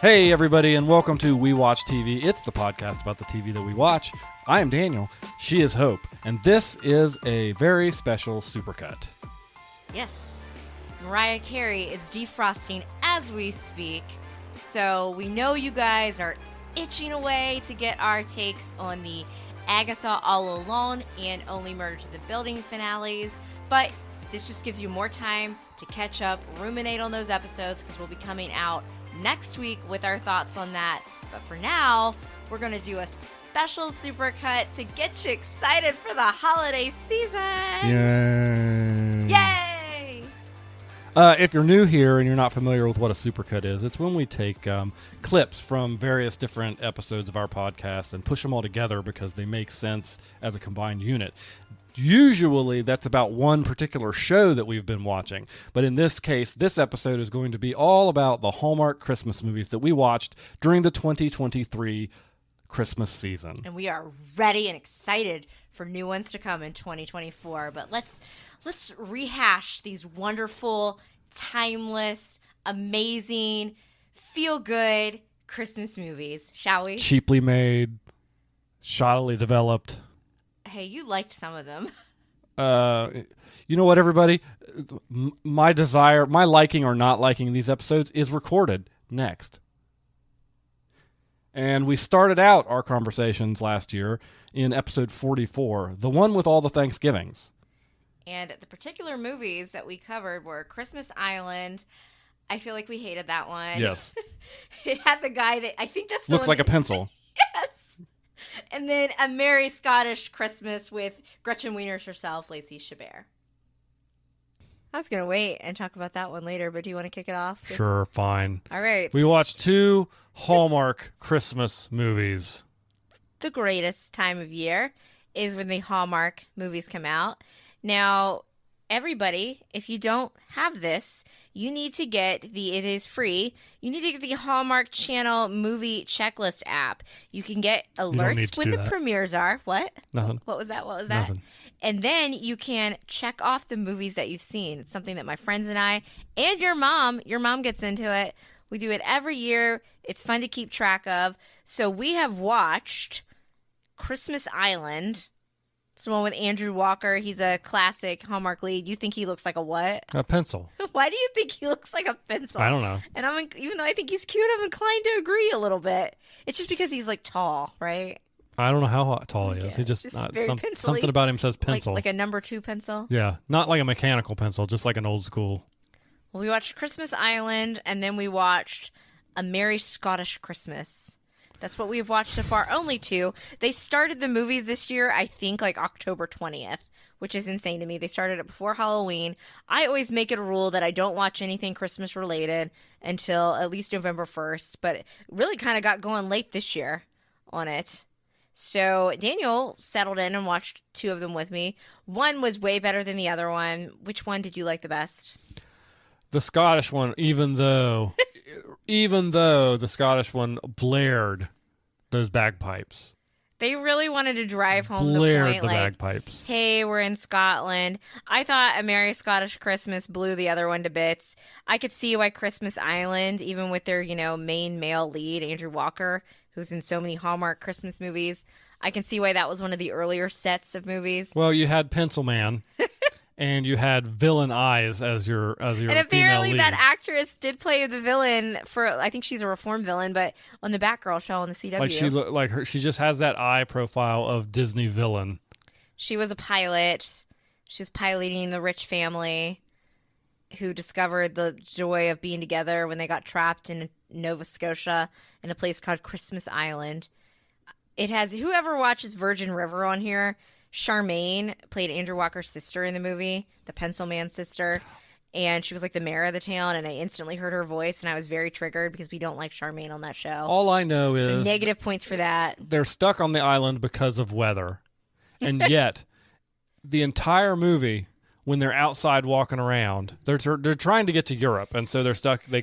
Hey, everybody, and welcome to We Watch TV. It's the podcast about the TV that we watch. I am Daniel. She is Hope. And this is a very special supercut. Yes. Mariah Carey is defrosting as we speak. So we know you guys are itching away to get our takes on the Agatha All Alone and Only Murders in the Building finales. But this just gives you more time to catch up, ruminate on those episodes, because we'll be coming out next week with our thoughts on that. But for now, we're going to do a special supercut to get you excited for the holiday season. Yay! Yay! If you're new here and you're not familiar with what a supercut is, it's when we take clips from various different episodes of our podcast and push them all together because they make sense as a combined unit. Usually that's about one particular show that we've been watching. But in this case, this episode is going to be all about the Hallmark Christmas movies that we watched during the 2023 Christmas season. And we are ready and excited for new ones to come in 2024. But let's rehash these wonderful, timeless, amazing, feel-good Christmas movies, shall we? Cheaply made, shoddily developed. Hey, you liked some of them. You know what, everybody? My liking or not liking these episodes is recorded next. And we started out our conversations last year in episode 44, the one with all the Thanksgivings. And the particular movies that we covered were Christmas Island. I feel like we hated that one. Yes. It had the guy that I think that's the Looks one like a pencil. Yes. And then A Merry Scottish Christmas with Gretchen Wieners herself, Lacey Chabert. I was going to wait and talk about that one later, but do you want to kick it off? Sure, fine. All right. We watched 2 Hallmark Christmas movies. The greatest time of year is when the Hallmark movies come out. Now, everybody, if you don't have this, you need to get it is free. You need to get the Hallmark Channel movie checklist app. You can get alerts when the premieres are. What? Nothing. What was that? Nothing. And then you can check off the movies that you've seen. It's something that my friends and I and your mom gets into it. We do it every year. It's fun to keep track of. So we have watched Christmas Island. It's the one with Andrew Walker. He's a classic Hallmark lead. You think he looks like a what? A pencil. Why do you think he looks like a pencil? I don't know. And even though I think he's cute, I'm inclined to agree a little bit. It's just because he's like tall, right? I don't know how tall he is. Yeah, He just very something about him says pencil. Like a number 2 pencil. Yeah, not like a mechanical pencil, just like an old school. Well, we watched Christmas Island, and then we watched A Merry Scottish Christmas. That's what we've watched so far. Only 2. They started the movies this year, I think, like October 20th, which is insane to me. They started it before Halloween. I always make it a rule that I don't watch anything Christmas related until at least November 1st, but it really kind of got going late this year on it. So Daniel settled in and watched 2 of them with me. One was way better than the other one. Which one did you like the best? The Scottish one, even though the Scottish one blared those bagpipes. They really wanted to drive home Blared the point, the like, bagpipes. hey, we're in Scotland. I thought A Merry Scottish Christmas blew the other one to bits. I could see why Christmas Island, even with their, main male lead, Andrew Walker, who's in so many Hallmark Christmas movies, I can see why that was one of the earlier sets of movies. Well, you had Pencil Man. And you had Villain Eyes as your and apparently female lead. That actress did play the villain for, I think she's a reformed villain, but on the Batgirl show on the CW. Like she just has that eye profile of Disney villain. She was a pilot. She's piloting the rich family who discovered the joy of being together when they got trapped in Nova Scotia in a place called Christmas Island. It has, whoever watches Virgin River on here, Charmaine played Andrew Walker's sister in the movie, the Pencil Man's sister, and she was like the mayor of the town, and I instantly heard her voice, and I was very triggered because we don't like Charmaine on that show. All I know is... So negative points for that. They're stuck on the island because of weather. And yet, the entire movie, when they're outside walking around, they're trying to get to Europe, and so they're stuck. This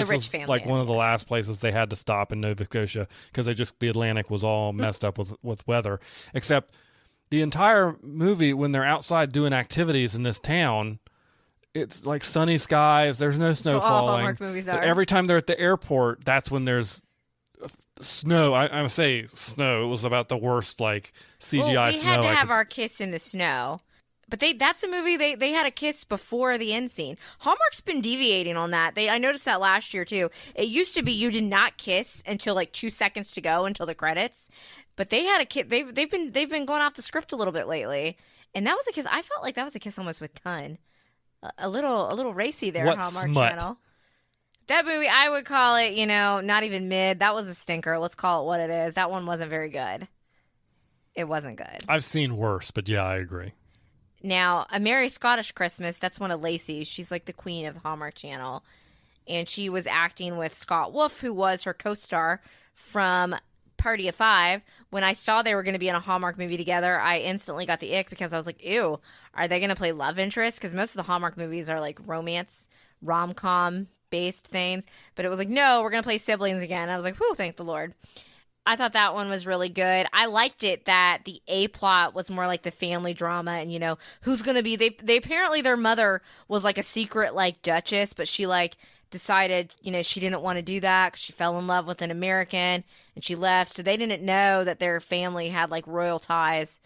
was like one of the last places they had to stop in Nova Scotia because the Atlantic was all messed up with weather, except... The entire movie, when they're outside doing activities in this town, it's like sunny skies. There's no snow So all falling. Hallmark movies But are. every time they're at the airport, that's when there's snow. I say snow. It was about the worst like CGI well, we snow. had to I have could- our kiss in the snow. But that's a movie they had a kiss before the end scene. Hallmark's been deviating on that. I noticed that last year too. It used to be you did not kiss until like 2 seconds to go until the credits. But they had a kiss. They've been going off the script a little bit lately. And that was a kiss. I felt like that was a kiss almost with tongue. A little racy there, What Hallmark smut? Channel. That movie, I would call it, not even mid. That was a stinker. Let's call it what it is. That one wasn't very good. It wasn't good. I've seen worse, but yeah, I agree. Now, A Merry Scottish Christmas, that's one of Lacey's. She's like the queen of the Hallmark Channel. And she was acting with Scott Wolf, who was her co-star from Party of Five. When I saw they were going to be in a Hallmark movie together, I instantly got the ick because I was like, ew, are they going to play love interest? Because most of the Hallmark movies are like romance, rom-com based things. But it was like, no, we're going to play siblings again. I was like, whew, thank the Lord. I thought that one was really good. I liked it that the A plot was more like the family drama and, who's going to be, they apparently their mother was like a secret like duchess, but she like decided, she didn't want to do that because she fell in love with an American and she left. So they didn't know that their family had like royal ties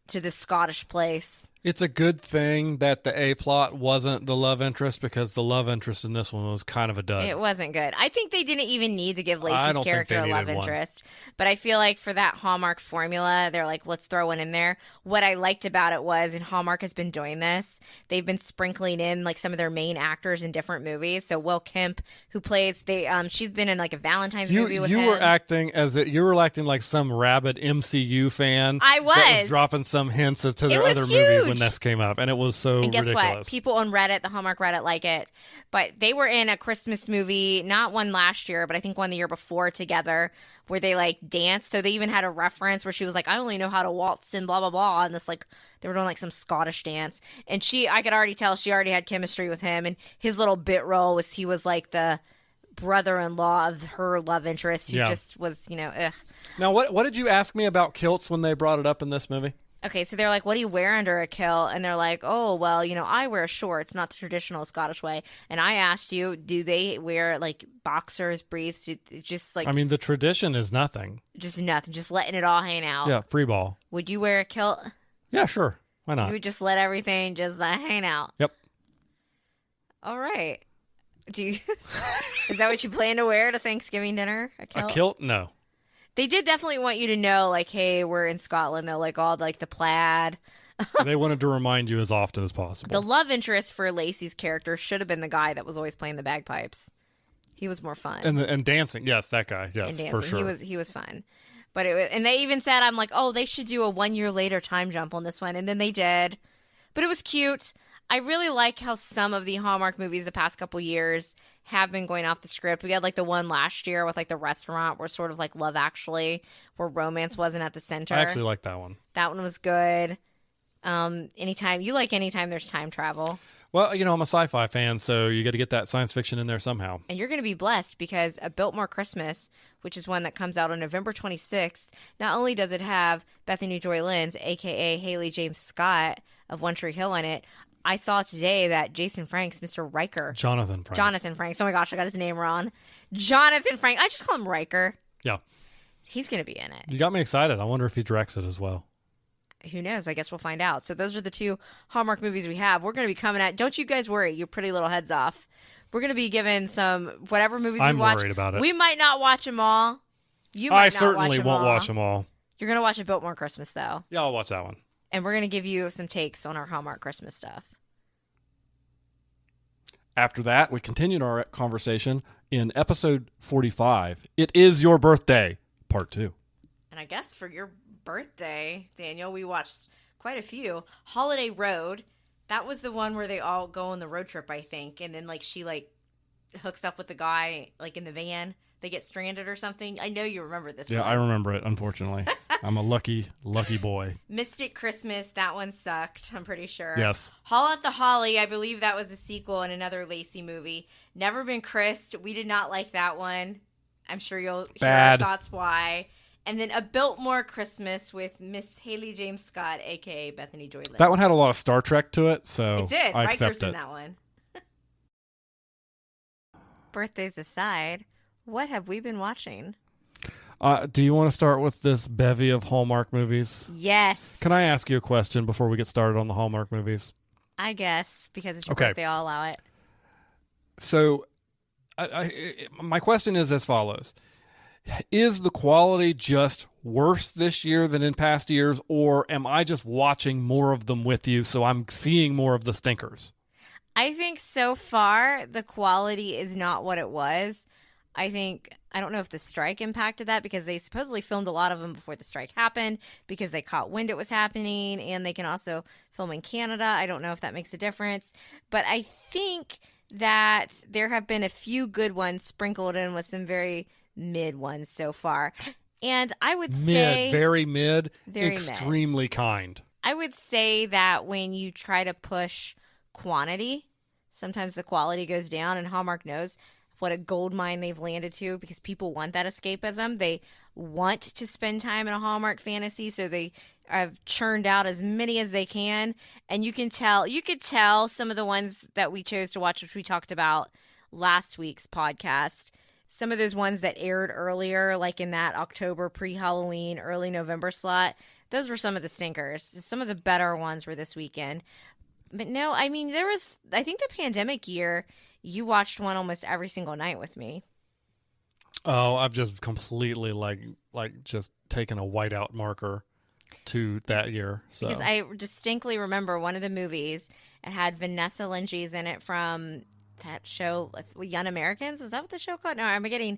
to this Scottish place. It's a good thing that the A plot wasn't the love interest because the love interest in this one was kind of a dud. It wasn't good. I think they didn't even need to give I Lacey's don't think character they a love needed one. interest. But I feel like for that Hallmark formula, they're like, let's throw one in there. What I liked about it was, and Hallmark has been doing this, they've been sprinkling in like some of their main actors in different movies. So Will Kemp, who plays she's been in like a Valentine's movie with him. You were acting like some rabid MCU fan. I was. That was dropping some hints to their was other movie huge. when this came up, and it was so And guess ridiculous. what? People on Reddit, the Hallmark Reddit, like it. But they were in a Christmas movie, not one last year, but I think one the year before together, where they like danced. So they even had a reference where she was like, I only know how to waltz and blah, blah, blah. And this like, they were doing like some Scottish dance. And I could already tell she already had chemistry with him. And his little bit role was he was like the brother-in-law of her love interest who just was, ugh. Now, what did you ask me about kilts when they brought it up in this movie? Okay, so they're like, what do you wear under a kilt? And they're like, oh, well, I wear shorts, not the traditional Scottish way. And I asked you, do they wear like boxers, briefs, just like... I mean, the tradition is nothing. Just nothing, just letting it all hang out. Yeah, free ball. Would you wear a kilt? Yeah, sure. Why not? You would just let everything just hang out. Yep. All right. Is that what you plan to wear to Thanksgiving dinner? A kilt? A kilt? No. They did definitely want you to know, like, hey, we're in Scotland. They're like all like the plaid. They wanted to remind you as often as possible. The love interest for Lacey's character should have been the guy that was always playing the bagpipes. He was more fun. And dancing. Yes, that guy. Yes, and dancing. for sure. He was fun. But and they even said, I'm like, oh, they should do a 1 year later time jump on this one. And then they did. But it was cute. I really like how some of the Hallmark movies the past couple years have been going off the script. We had like the one last year with like the restaurant where sort of like Love Actually, where romance wasn't at the center. I actually like that one. That one was good. Anytime there's time travel. Well, I'm a sci-fi fan, so you got to get that science fiction in there somehow. And you're going to be blessed because A Biltmore Christmas, which is one that comes out on November 26th, not only does it have Bethany Joy Lenz, a.k.a. Haley James Scott of One Tree Hill in it, I saw today that Jason Franks, Mr. Riker. Jonathan Franks. Oh my gosh, I got his name wrong. Jonathan Franks. I just call him Riker. Yeah. He's going to be in it. You got me excited. I wonder if he directs it as well. Who knows? I guess we'll find out. So those are the two Hallmark movies we have. We're going to be coming at. Don't you guys worry, you pretty little heads off. We're going to be given some whatever movies I'm we watch. worried about it. We might not watch them all. You might I not certainly won't all. watch them all. You're going to watch A Biltmore Christmas though. Yeah, I'll watch that one. And we're going to give you some takes on our Hallmark Christmas stuff. After that, we continued our conversation in episode 45. It is your birthday, part 2. And I guess for your birthday, Daniel, we watched quite a few. Holiday Road. That was the one where they all go on the road trip, I think. And then like she like hooks up with the guy like in the van. They get stranded or something. I know you remember this one. Yeah, I remember it, unfortunately. I'm a lucky boy. Mystic Christmas, that one sucked, I'm pretty sure. Yes. Hall at the Holly, I believe that was a sequel in another Lacey movie. Never Been Christ, we did not like that one. I'm sure you'll hear our thoughts why. And then A Biltmore Christmas with Miss Haley James Scott, a.k.a. Bethany Joy Lenz. That one had a lot of Star Trek to it, so It did. I Riker's accept in it. that one. Birthdays aside, what have we been watching? Do you want to start with this bevy of Hallmark movies? Yes. Can I ask you a question before we get started on the Hallmark movies? I guess, because it's your Okay. birthday, I'll allow it. So, my question is as follows. Is the quality just worse this year than in past years, or am I just watching more of them with you, so I'm seeing more of the stinkers? I think so far the quality is not what it was. I don't know if the strike impacted that, because they supposedly filmed a lot of them before the strike happened because they caught wind it was happening, and they can also film in Canada. I don't know if that makes a difference, but I think that there have been a few good ones sprinkled in with some very mid ones so far. And I would say very mid, very extremely kind. I would say that when you try to push quantity, sometimes the quality goes down, and Hallmark knows what a gold mine they've landed to, because people want that escapism. They want to spend time in a Hallmark fantasy, so they have churned out as many as they can. And you could tell some of the ones that we chose to watch, which we talked about last week's podcast, some of those ones that aired earlier, like in that October pre-Halloween, early November slot, those were some of the stinkers. Some of the better ones were this weekend. But no, I mean, I think the pandemic year, you watched one almost every single night with me. Oh, I've just completely like just taken a whiteout marker to that year. So. Because I distinctly remember one of the movies, it had Vanessa Lyngees in it from that show, Young Americans. Was that what the show called? No, I'm getting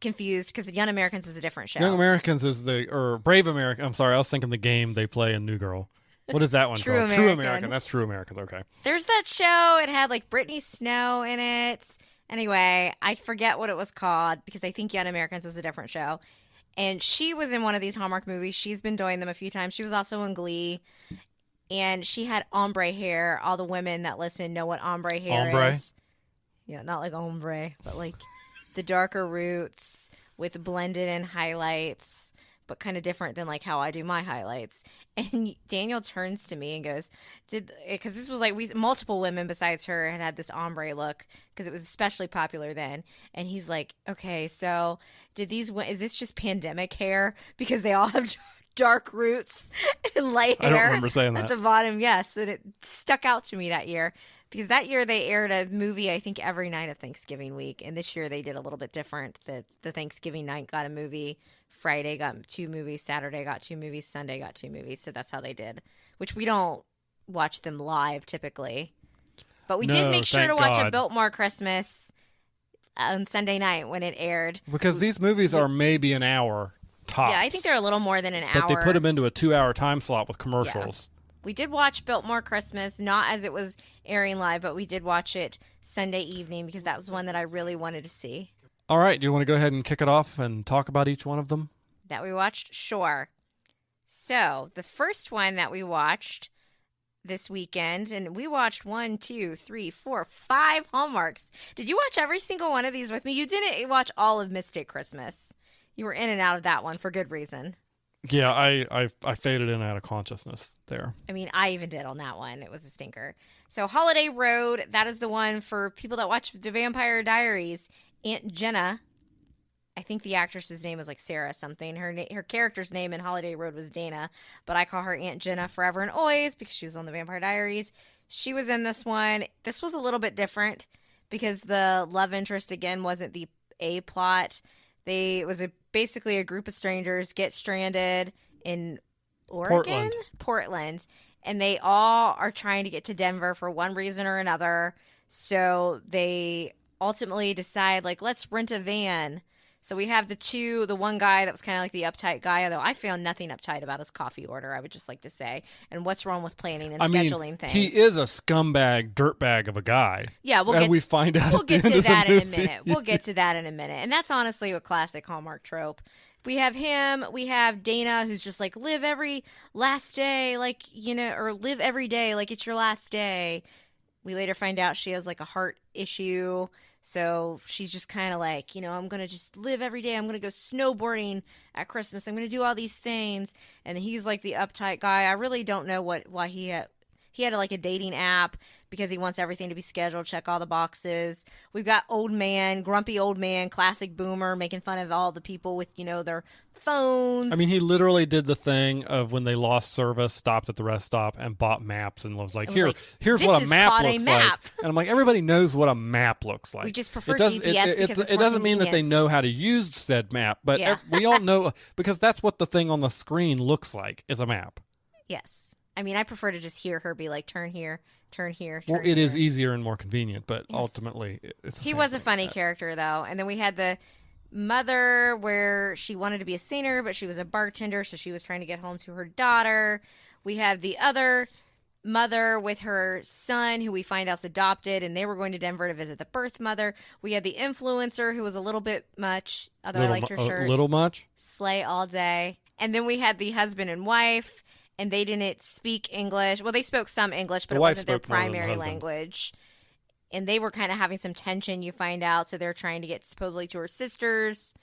confused because Young Americans was a different show. Young Americans or Brave American. I'm sorry, I was thinking the game they play in New Girl. What is that one True called? American. True American. That's True American. Okay. There's that show. It had like Brittany Snow in it. Anyway, I forget what it was called because I think Young Americans was a different show. And she was in one of these Hallmark movies. She's been doing them a few times. She was also in Glee. And she had ombre hair. All the women that listen know what ombre hair is. Yeah, not like ombre, but like the darker roots with blended in highlights, but kind of different than like how I do my highlights. And Daniel turns to me and goes, because this was like multiple women besides her had this ombre look because it was especially popular then. And he's like, okay, so is this just pandemic hair? Because they all have dark roots and light hair. I don't remember saying that. At the bottom, yes. And it stuck out to me that year. Because that year they aired a movie, I think, every night of Thanksgiving week. And this year they did a little bit different. The Thanksgiving night got a movie. Friday got 2 movies. Saturday got 2 movies. Sunday got 2 movies. So that's how they did. Which we don't watch them live typically. But we did make sure to watch A Biltmore Christmas on Sunday night when it aired. Because these movies are maybe an hour tops. Yeah, I think they're a little more than an hour. But they put them into a 2-hour time slot with commercials. Yeah. We did watch Biltmore Christmas, not as it was airing live, but we did watch it Sunday evening because that was one that I really wanted to see. All right. Do you want to go ahead and kick it off and talk about each one of them? That we watched? Sure. So, the first one that we watched this weekend, and we watched 1, 2, 3, 4, 5 Hallmarks. Did you watch every single one of these with me? You didn't watch all of Mystic Christmas. You were in and out of that one for good reason. Yeah, I faded in out of consciousness there. I mean, I even did on that one. It was a stinker. So Holiday Road, that is the one for people that watch The Vampire Diaries. Aunt Jenna, I think the actress's name was like Sarah something. Her character's name in Holiday Road was Dana, but I call her Aunt Jenna forever and always because she was on The Vampire Diaries. She was in this one. This was a little bit different because the love interest, again, wasn't the A plot. It was basically a group of strangers get stranded in Oregon? Portland. And they all are trying to get to Denver for one reason or another. So they ultimately decide, like, let's rent a van. So we have the one guy that was kind of like the uptight guy, although I found nothing uptight about his coffee order, I would just like to say. And what's wrong with planning and scheduling things? He is a scumbag, dirtbag of a guy. Yeah, we'll get to that in a minute. We'll get to that in a minute. And that's honestly a classic Hallmark trope. We have him, we have Dana, who's just like, live every last day, like, or live every day like it's your last day. We later find out she has like a heart issue. So she's just kind of like, I'm going to just live every day. I'm going to go snowboarding at Christmas. I'm going to do all these things. And he's like the uptight guy. I really don't know why he had like a dating app because he wants everything to be scheduled, check all the boxes. We've got old man, grumpy old man, classic boomer, making fun of all the people with, their phones. I mean, he literally did the thing of when they lost service, stopped at the rest stop and bought maps and was like, here's what a map looks like. And I'm like, everybody knows what a map looks like. We just prefer GPS because it's it doesn't mean that they know how to use said map, but we all know because that's what the thing on the screen looks like is a map. Yes. I mean, I prefer to just hear her be like, turn here, turn here. Well, it is easier and more convenient, but ultimately, it's the He same was a thing funny like that. character, though. And then we had the mother where she wanted to be a singer, but she was a bartender, so she was trying to get home to her daughter. We have the other mother with her son, who we find out's adopted, and they were going to Denver to visit the birth mother. We had the influencer, who was a little bit much, although I liked her shirt. A little much? Slay all day. And then we had the husband and wife, and they didn't speak English. Well, they spoke some English, but it wasn't their primary language. And they were kind of having some tension, you find out. So they're trying to get supposedly to her sister's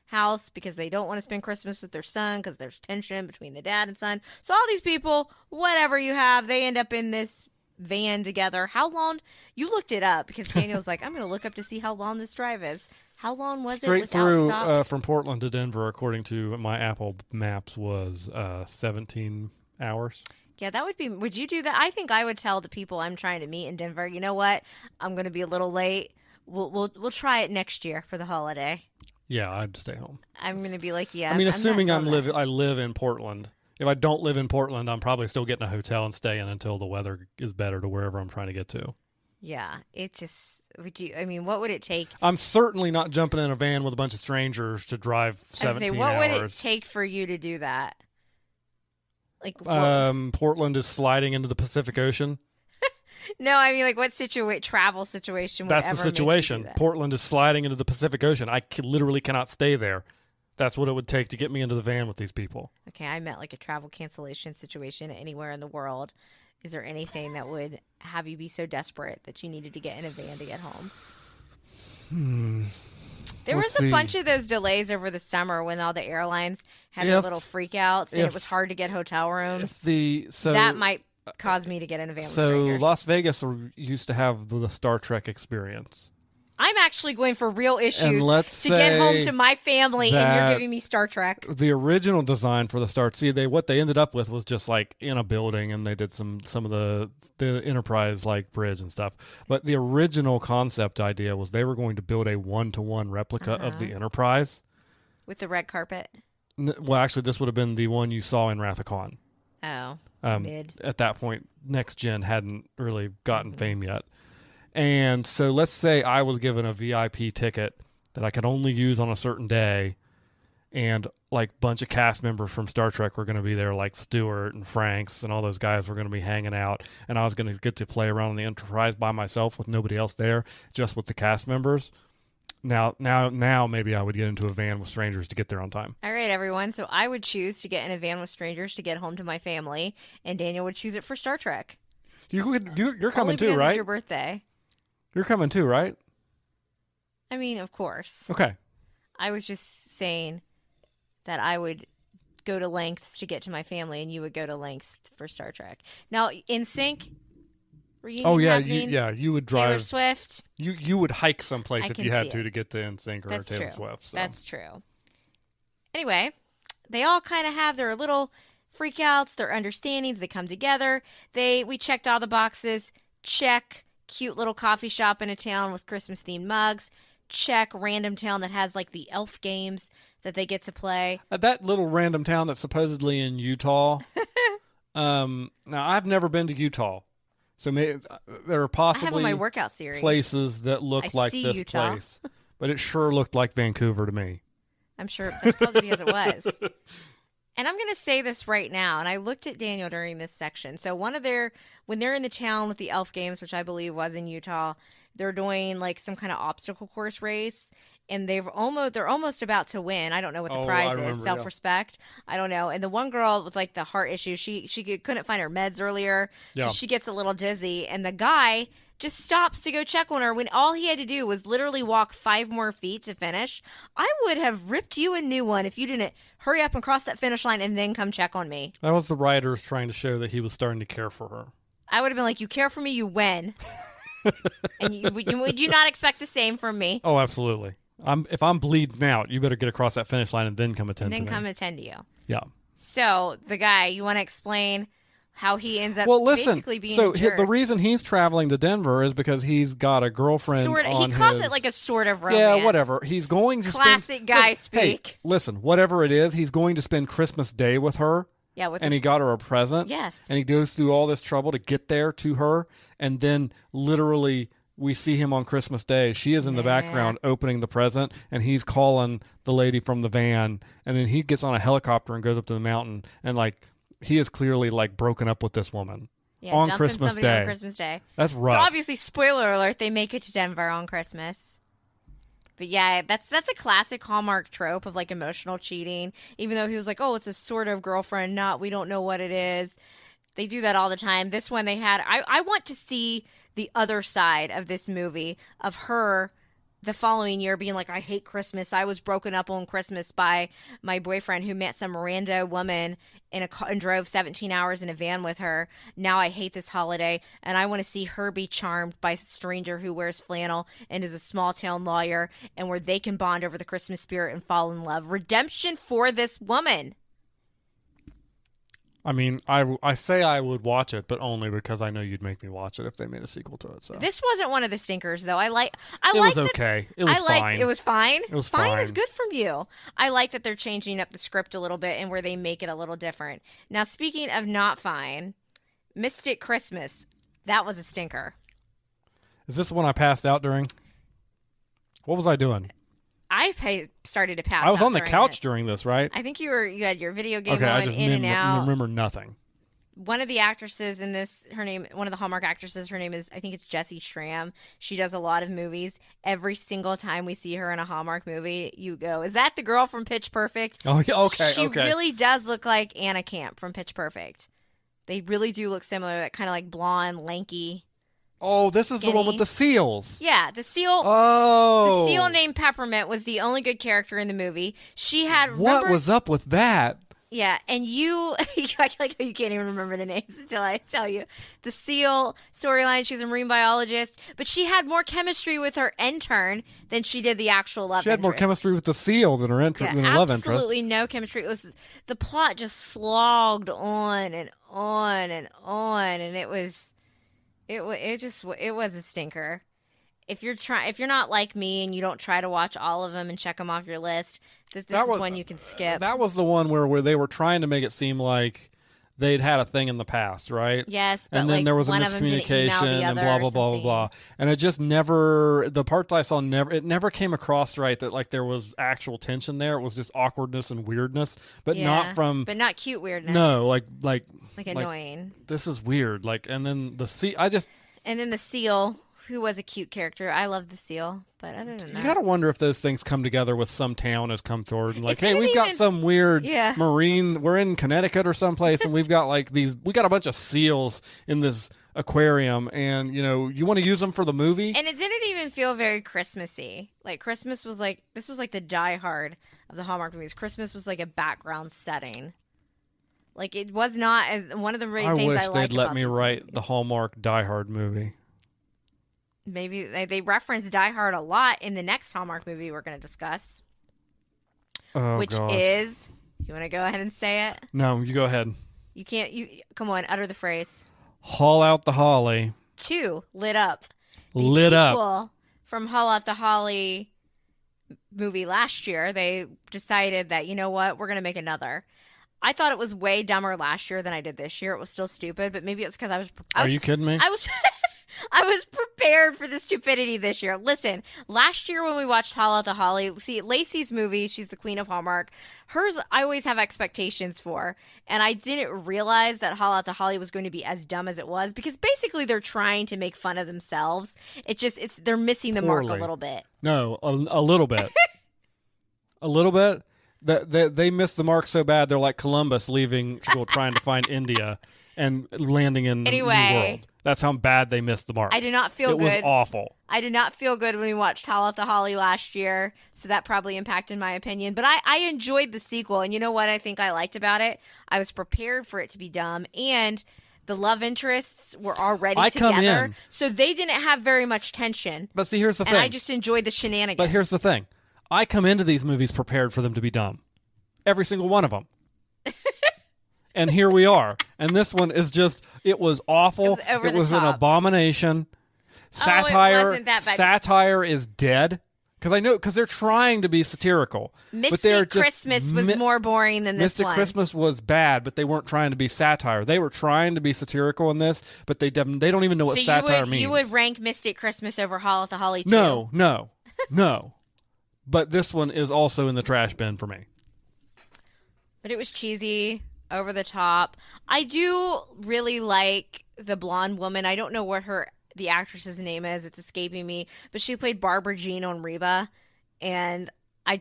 house because they don't want to spend Christmas with their son because there's tension between the dad and son. So all these people, whatever you have, they end up in this van together. How long? You looked it up because Daniel's like, I'm going to look up to see how long this drive is. How long was it without through stops? from Portland to Denver, according to my Apple Maps, was 17 hours. Yeah, that would be. Would you do that? I think I would tell the people I'm trying to meet in Denver, you know what? I'm going to be a little late. We'll try it next year for the holiday. Yeah, I'd stay home. I'm going to be like, yeah. I mean, assuming I not live in Portland. If I don't live in Portland, I'm probably still getting a hotel and staying until the weather is better to wherever I'm trying to get to. Yeah, it just. Would you? I mean, what would it take? I'm certainly not jumping in a van with a bunch of strangers to drive 17 what hours. would it take for you to do that? Like, Portland is sliding into the Pacific Ocean. No, I mean, like, what travel situation would That's ever the situation. Make you do that? Portland is sliding into the Pacific Ocean. I literally cannot stay there. That's what it would take to get me into the van with these people. Okay, I meant like a travel cancellation situation anywhere in the world. Is there anything that would have you be so desperate that you needed to get in a van to get home? There was a bunch of those delays over the summer when all the airlines had their little freakouts and it was hard to get hotel rooms. That might cause me to get in a van with strangers. So Las Vegas used to have the Star Trek experience. I'm actually going for real issues to get home to my family, and you're giving me Star Trek. The original design for the Star Trek, what they ended up with was just like in a building, and they did some of the Enterprise like bridge and stuff. But the original concept idea was they were going to build a 1-to-1 replica of the Enterprise with the red carpet. Well, actually, this would have been the one you saw in Wrath of Khan. Oh, mid. At that point, Next Gen hadn't really gotten fame yet. And so let's say I was given a VIP ticket that I could only use on a certain day, and like a bunch of cast members from Star Trek were going to be there, like Stewart and Franks and all those guys were going to be hanging out, and I was going to get to play around on the Enterprise by myself with nobody else there, just with the cast members. Now maybe I would get into a van with strangers to get there on time. All right, everyone. So I would choose to get in a van with strangers to get home to my family, and Daniel would choose it for Star Trek. You're coming Only too, because right? It's your birthday. You're coming too, right? I mean, of course. Okay. I was just saying that I would go to lengths to get to my family, and you would go to lengths for Star Trek. Now, in sync reunion happening, you would drive Taylor Swift. You would hike someplace if you had to get to NSYNC or That's Taylor true. Swift. So. That's true. Anyway, they all kind of have their little freakouts, their understandings. They come together. We checked all the boxes. Check. Cute little coffee shop in a town with Christmas themed mugs. Check. Random town that has like the elf games that they get to play. That little random town that's supposedly in Utah. Now I've never been to Utah, so maybe there are possibly I have on my workout series places that look like this Utah. place, but it sure looked like Vancouver to me. I'm sure that's probably because it was. And I'm going to say this right now, and I looked at Daniel during this section. So when they're in the town with the elf games, which I believe was in Utah, they're doing like some kind of obstacle course race, and they're almost about to win. I don't know what the prize is. Self-respect. Yeah. I don't know. And the one girl with like the heart issue, she couldn't find her meds earlier, so she gets a little dizzy, and the guy just stops to go check on her when all he had to do was literally walk 5 more feet to finish. I would have ripped you a new one if you didn't hurry up and cross that finish line and then come check on me. That was the writers trying to show that he was starting to care for her. I would have been like, you care for me, you win. And would you not expect the same from me? Oh, absolutely. If I'm bleeding out, you better get across that finish line and then come attend to me. And then come attend to you. Yeah. So, the guy, you want to explain how he ends up basically being so a jerk? The reason he's traveling to Denver is because he's got a girlfriend he calls it like a sort of romance. Yeah, whatever. He's going to Classic guy speak. Hey, listen, whatever it is, he's going to spend Christmas Day with her. Yeah, and he got her a present. Yes. And he goes through all this trouble to get there to her, and then literally we see him on Christmas Day. She is in the background opening the present, and he's calling the lady from the van, and then he gets on a helicopter and goes up to the mountain, and like he is clearly like broken up with this woman on Christmas Day. On Christmas Day. That's rough. So obviously, spoiler alert, they make it to Denver on Christmas. But yeah, that's a classic Hallmark trope of like emotional cheating. Even though he was like, oh, it's a sort of girlfriend, we don't know what it is. They do that all the time. This one they had, I want to see the other side of this movie of her the following year being like, I hate Christmas. I was broken up on Christmas by my boyfriend who met some rando woman in a car and drove 17 hours in a van with her. Now I hate this holiday, and I want to see her be charmed by a stranger who wears flannel and is a small town lawyer, and where they can bond over the Christmas spirit and fall in love. Redemption for this woman. I mean, I say I would watch it, but only because I know you'd make me watch it if they made a sequel to it. So this wasn't one of the stinkers, though. It was okay. It was fine. It was fine. It was fine. Fine is good from you. I like that they're changing up the script a little bit and where they make it a little different. Now, speaking of not fine, Mystic Christmas, that was a stinker. Is this the one I passed out during? What was I doing? Started to pass out. I was on the couch this. during this, right? I think you had your video game on, I just in and out. remember nothing. One of the actresses in this, one of the Hallmark actresses, her name is, I think it's Jessie Schramm. She does a lot of movies. Every single time we see her in a Hallmark movie, you go, is that the girl from Pitch Perfect? Oh, okay, She really does look like Anna Camp from Pitch Perfect. They really do look similar, that kind of like blonde, lanky. Oh, this is skinny. The one with the seals. Yeah, the seal. Oh. The seal named Peppermint was the only good character in the movie. She had... What was up with that? Yeah, and you act like you can't even remember the names until I tell you. The seal storyline, she was a marine biologist, but she had more chemistry with her intern than she did the actual love interest. She had more chemistry with the seal than her love interest. Absolutely no chemistry. It was the plot just slogged on and on and on, and it was a stinker. If you're not like me and you don't try to watch all of them and check them off your list, this is one you can skip. That was the one where they were trying to make it seem like they'd had a thing in the past, right? Yes, but and then there was a one of them didn't email miscommunication the and other blah or blah blah blah something. blah. And it just never, the parts I saw never came across right that like there was actual tension there. It was just awkwardness and weirdness, but not cute weirdness. No, like annoying. This is weird. And then the seal, who was a cute character. I love the seal, but other than that, you gotta wonder if those things come together with some town has come forward and like, hey, we've got even some weird marine. We're in Connecticut or someplace, and we've got we got a bunch of seals in this aquarium, and you want to use them for the movie. And it didn't even feel very Christmassy. Like Christmas was this was like the Die Hard of the Hallmark movies. Christmas was like a background setting. Like it was not one of the things I liked. I wish they'd let me write movie. The Hallmark Die Hard movie. Maybe they reference Die Hard a lot in the next Hallmark movie we're going to discuss. Which is, do you want to go ahead and say it? No, you go ahead. You can't. Come on, utter the phrase. Haul Out the Holly. 2, Lit Up. Lit Up. From Haul Out the Holly movie last year, they decided that, you know what, we're going to make another. I thought it was way dumber last year than I did this year. It was still stupid, but maybe it's because I was... Are you kidding me? I was prepared for the stupidity this year. Listen, last year when we watched Haul Out the Holly, see, Lacey's movie, she's the queen of Hallmark. Hers, I always have expectations for. And I didn't realize that Haul Out the Holly was going to be as dumb as it was because basically they're trying to make fun of themselves. They're missing the mark a little bit. No, a little bit. A little bit. They missed the mark so bad, they're like Columbus leaving school trying to find India and landing in the New World. That's how bad they missed the mark. I did not feel good. It was awful. I did not feel good when we watched Hall at the Holly last year, so that probably impacted my opinion. But I enjoyed the sequel, and you know what I think I liked about it? I was prepared for it to be dumb, and the love interests were already together, so they didn't have very much tension. But see, here's the thing. And I just enjoyed the shenanigans. But here's the thing. I come into these movies prepared for them to be dumb. Every single one of them. And here we are. And this one is just, it was awful. It was an abomination. Satire, it wasn't that bad. Satire is dead. Because they're trying to be satirical. Mystic Christmas was more boring than this one. Mystic Christmas was bad, but they weren't trying to be satire. They were trying to be satirical in this, but they don't even know what satire means. You would rank Mystic Christmas over Hall at the Holly too? No. But this one is also in the trash bin for me. But it was cheesy, over the top. I do really like the blonde woman. I don't know what the actress's name is. It's escaping me. But she played Barbara Jean on Reba. And I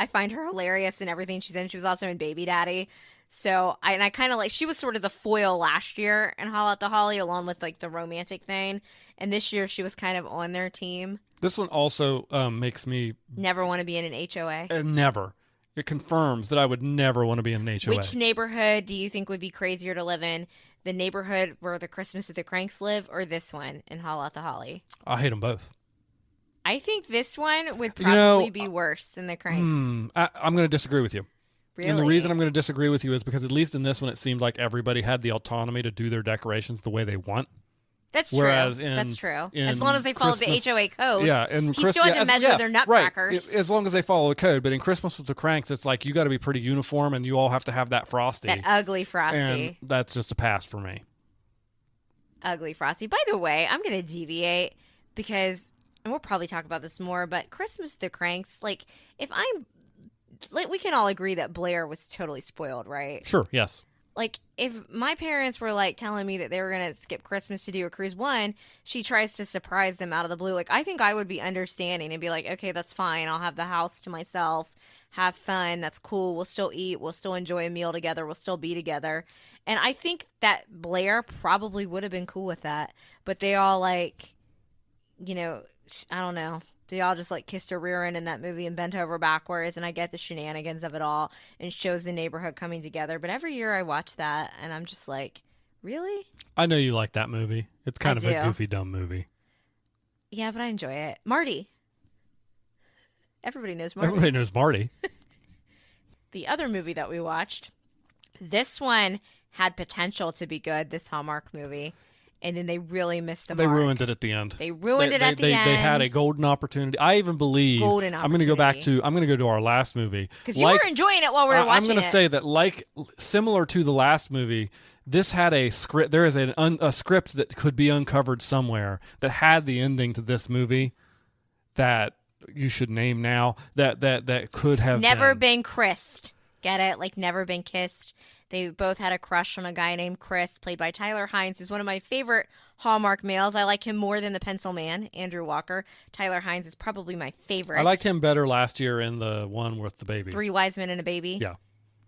find her hilarious in everything she's in. She was also in Baby Daddy. So I kind of like, she was sort of the foil last year in Hall at the Holly, along with like the romantic thing. And this year she was kind of on their team. This one also makes me never want to be in an HOA. Never. It confirms that I would never want to be in an HOA. Which neighborhood do you think would be crazier to live in? The neighborhood where the Christmas with the Cranks live, or this one in Hall at the Holly? I hate them both. I think this one would probably be worse than the Cranks. I'm going to disagree with you. Really? And the reason I'm going to disagree with you is because at least in this one, it seemed like everybody had the autonomy to do their decorations the way they want. That's Whereas true. That's true. As long as they follow the HOA code. Yeah, and he still had to measure their nutcrackers. Right. As long as they follow the code. But in Christmas with the Cranks, it's like you got to be pretty uniform, and you all have to have that Frosty. That ugly Frosty. And that's just a pass for me. Ugly Frosty. By the way, I'm going to deviate because, and we'll probably talk about this more, but Christmas with the Cranks, like, we can all agree that Blair was totally spoiled, right? Sure, yes. Like, if my parents were, like, telling me that they were going to skip Christmas to do a cruise, she tries to surprise them out of the blue. Like, I think I would be understanding and be like, okay, that's fine. I'll have the house to myself. Have fun. That's cool. We'll still eat. We'll still enjoy a meal together. We'll still be together. And I think that Blair probably would have been cool with that. But they all, like, you know, I don't know. They all just like kissed her rear end in that movie and bent over backwards, and I get the shenanigans of it all and shows the neighborhood coming together. But every year I watch that and I'm just like, really? I know you like that movie. It's kind of a goofy, dumb movie. Yeah, but I enjoy it. Marty. Everybody knows Marty. Everybody knows Marty. The other movie that we watched, this one had potential to be good, this Hallmark movie. And then they really missed the mark. They ruined it at the end. They ruined it at the end. They had a golden opportunity. I even believe. Golden opportunity. I'm going to go to our last movie. Because you were enjoying it while we were watching it. I'm going to say that, like, similar to the last movie, this had a script. There is a script that could be uncovered somewhere that had the ending to this movie that you should name now. That could have never been kissed. Get it? Like, never been kissed. They both had a crush on a guy named Chris, played by Tyler Hines, who's one of my favorite Hallmark males. I like him more than the Pencil Man, Andrew Walker. Tyler Hines is probably my favorite. I liked him better last year in the one with the baby. 3 Wise Men and a Baby. Yeah.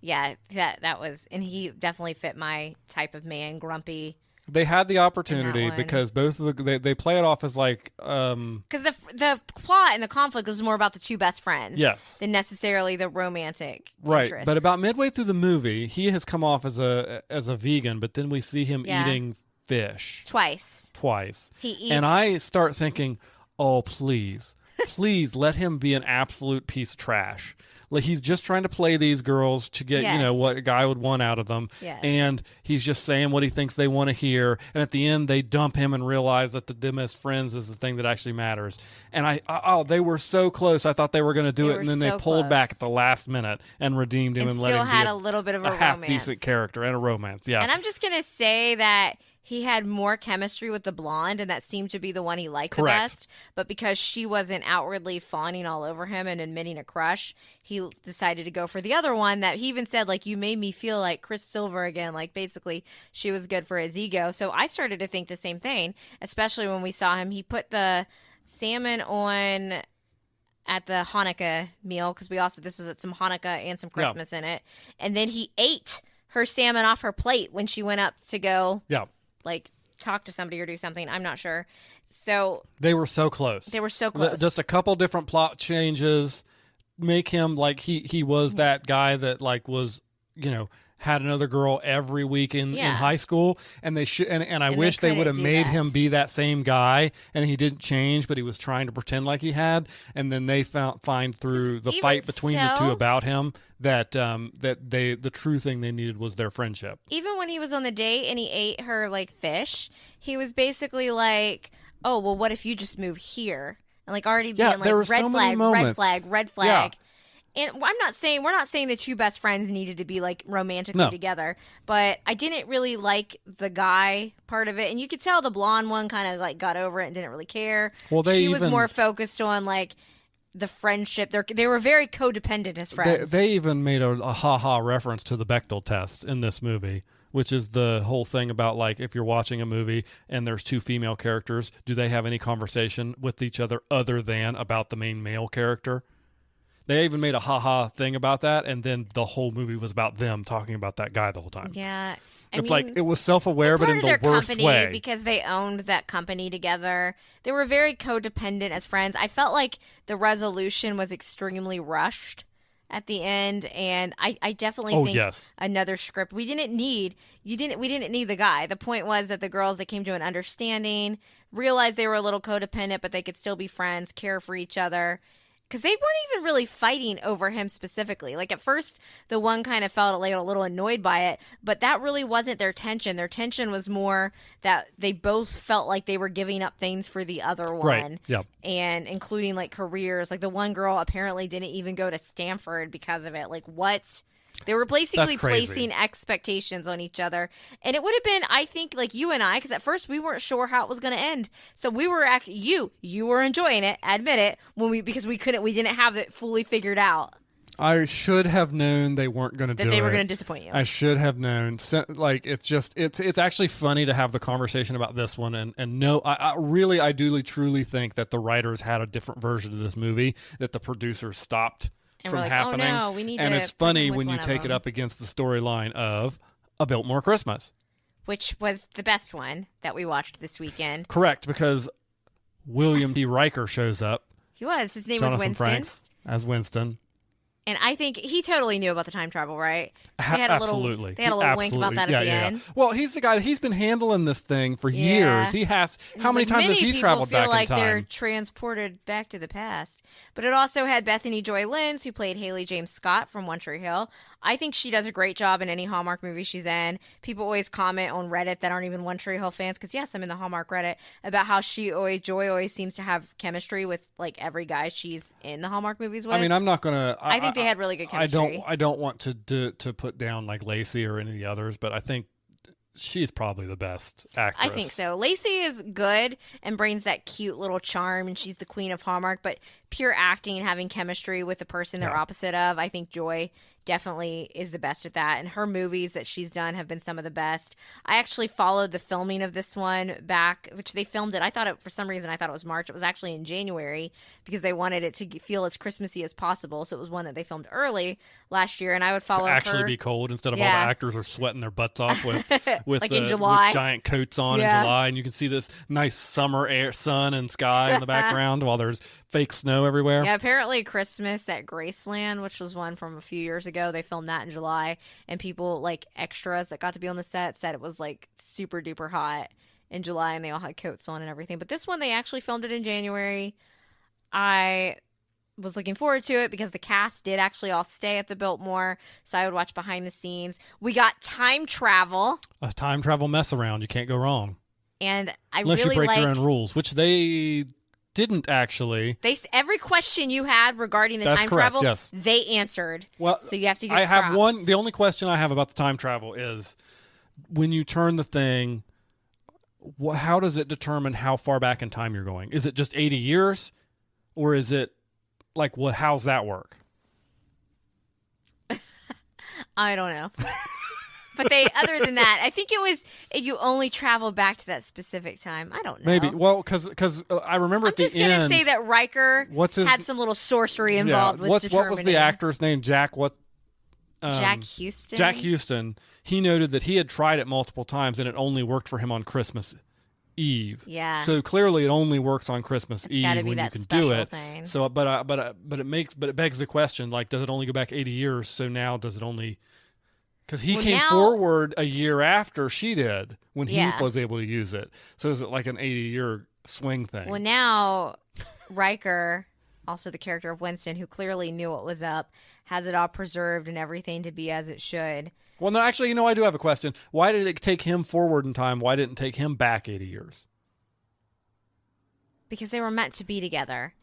Yeah, that was, and he definitely fit my type of man, grumpy. They had the opportunity because both of they play it off as like because the plot and the conflict was more about the two best friends, yes, than necessarily the romantic right. interest. But about midway through the movie, he has come off as a vegan, but then we see him eating fish twice. He eats, and I start thinking, oh please let him be an absolute piece of trash. Like, he's just trying to play these girls to get, what a guy would want out of them. Yes. And he's just saying what he thinks they want to hear. And at the end, they dump him and realize that them as friends is the thing that actually matters. And they were so close. I thought they were going to do it. And then they pulled back at the last minute and redeemed him and let him had be a little bit of a half-decent character and a romance. Yeah. And I'm just going to say that he had more chemistry with the blonde, and that seemed to be the one he liked the best. But because she wasn't outwardly fawning all over him and admitting a crush, he decided to go for the other one that he even said, like, you made me feel like Chris Silver again. Like, basically, she was good for his ego. So I started to think the same thing, especially when we saw him. He put the salmon on at the Hanukkah meal, because this is some Hanukkah and some Christmas in it. And then he ate her salmon off her plate when she went up to go... Yeah. like talk to somebody or do something. I'm not sure. So they were so close. They were so close. Just a couple different plot changes make him like he was that guy that like was, had another girl every week in high school, and they should and I wish they would have made him be that same guy, and he didn't change, but he was trying to pretend like he had, and then they find through the fight between the two about him that the true thing they needed was their friendship. Even when he was on the date and he ate her like fish, he was basically like, "Oh, well, what if you just move here?" And like already being like red flag. Yeah. And we're not saying the two best friends needed to be like romantically together, but I didn't really like the guy part of it, and you could tell the blonde one kind of like got over it and didn't really care. Well, she was more focused on like the friendship. They were very codependent as friends. They even made a ha-ha reference to the Bechdel test in this movie, which is the whole thing about like if you're watching a movie and there's two female characters, do they have any conversation with each other other than about the main male character? They even made a ha-ha thing about that, and then the whole movie was about them talking about that guy the whole time. Yeah. It's like it was self-aware, but in the worst way. Because they owned that company together. They were very codependent as friends. I felt like the resolution was extremely rushed at the end, and I definitely think another script. We didn't need the guy. The point was that the girls, they came to an understanding, realized they were a little codependent, but they could still be friends, care for each other. Because they weren't even really fighting over him specifically. Like, at first, the one kind of felt like a little annoyed by it, but that really wasn't their tension. Their tension was more that they both felt like they were giving up things for the other one. Right, yep. And including, like, careers. Like, the one girl apparently didn't even go to Stanford because of it. Like, what? They were basically placing expectations on each other. And it would have been, I think, like you and I, because at first we weren't sure how it was going to end. So we were actually, you were enjoying it, admit it, because we didn't have it fully figured out. I should have known they weren't going to do it. That they were going to disappoint you. I should have known. Like, it's actually funny to have the conversation about this one. And no, I do truly think that the writers had a different version of this movie that the producers stopped from happening. Oh, no, we need and it's funny when you take it up against the storyline of A Biltmore Christmas, which was the best one that we watched this weekend. Correct, because William D. Riker shows up. He was. His name Jonathan was Winston. Frakes as Winston. And I think he totally knew about the time travel, right? They had Absolutely. They had a little wink about that at the end. Well, he's the guy. He's been handling this thing for years. He has. How many times has he traveled back in time? Many people feel like they're transported back to the past. But it also had Bethany Joy Lenz, who played Haley James Scott from One Tree Hill. I think she does a great job in any Hallmark movie she's in. People always comment on Reddit that aren't even One Tree Hill fans, because yes, I'm in the Hallmark Reddit, about how Joy always seems to have chemistry with like every guy she's in the Hallmark movies with. I mean, I'm not gonna. I think they had really good chemistry. I don't want to put down like Lacey or any of the others, but I think she's probably the best actress. I think so. Lacey is good and brings that cute little charm, and she's the queen of Hallmark, but pure acting and having chemistry with the person they're opposite of, I think Joy definitely is the best at that. And her movies that she's done have been some of the best. I actually followed the filming of this one back, which they filmed it. For some reason, I thought it was March. It was actually in January because they wanted it to feel as Christmassy as possible. So it was one that they filmed early last year. And I would follow to actually her. Be cold instead of all the actors are sweating their butts off with like in July. With giant coats on in July. And you can see this nice summer sun and sky in the background while there's fake snow everywhere. Yeah, apparently Christmas at Graceland, which was one from a few years ago, they filmed that in July, and people, like extras that got to be on the set, said it was like super duper hot in July, and they all had coats on and everything. But this one, they actually filmed it in January. I was looking forward to it because the cast did actually all stay at the Biltmore, so I would watch behind the scenes. We got time travel. A time travel mess around. You can't go wrong. And Unless you break your own rules, which they didn't actually. Every question you had regarding the time travel, they answered. Well, so you have to give have one. The only question I have about the time travel is when you turn the thing, how does it determine how far back in time you're going? Is it just 80 years, or is it like how's that work? I don't know. But other than that, I think it was you only travel back to that specific time. I don't know. Maybe. Well, because I remember at the end. I'm just going to say that Riker had some little sorcery involved with determining. What was the actor's name? Jack Houston? Jack Houston. He noted that he had tried it multiple times and it only worked for him on Christmas. Eve. Yeah. So clearly, it only works on Christmas Eve gotta be when you that can special do it. thing. So, but it begs the question: like, does it only go back 80 years? So now, does it only? Because he came forward a year after she did when he was able to use it. So is it like an 80-year swing thing? Well, now Riker, also the character of Winston, who clearly knew what was up, has it all preserved and everything to be as it should. Well, no, actually, I do have a question. Why did it take him forward in time? Why didn't it take him back 80 years? Because they were meant to be together,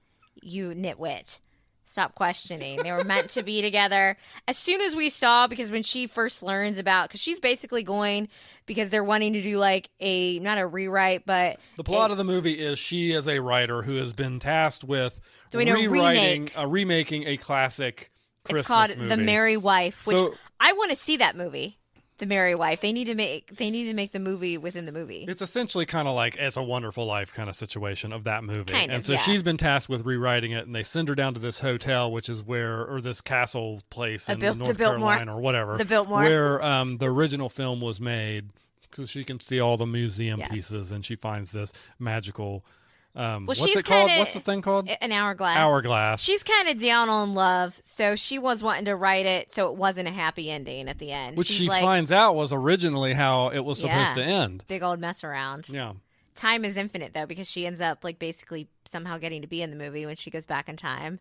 you nitwit. Stop questioning. They were meant to be together. As soon as we saw, because when she first learns about, because she's basically going, because they're wanting to do like not a rewrite, but the plot of the movie is she is a writer who has been tasked with doing remaking a classic Christmas It's called movie. The Merry Wife, which I want to see that movie. The Merry Wife. They need to make the movie within the movie. It's essentially kind of like It's a Wonderful Life kind of situation of that movie. And so she's been tasked with rewriting it, and they send her down to this hotel, which is or this castle place in North Carolina or whatever. The Biltmore. Where the original film was made, so she can see all the museum pieces, and she finds this magical... what's it called? What's the thing called? An hourglass. Hourglass. She's kind of down on love, so she was wanting to write it so it wasn't a happy ending at the end. Which she finds out was originally how it was supposed to end. Big old mess around. Yeah. Time is infinite, though, because she ends up like basically somehow getting to be in the movie when she goes back in time.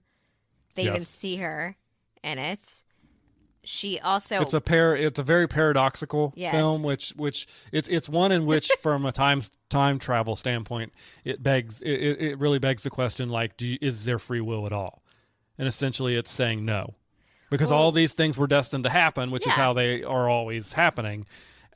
They even see her in it. She also it's a very paradoxical film, which it's one in which from a time travel standpoint it really begs the question, like, is there free will at all? And essentially it's saying no, because all these things were destined to happen, which is how they are always happening.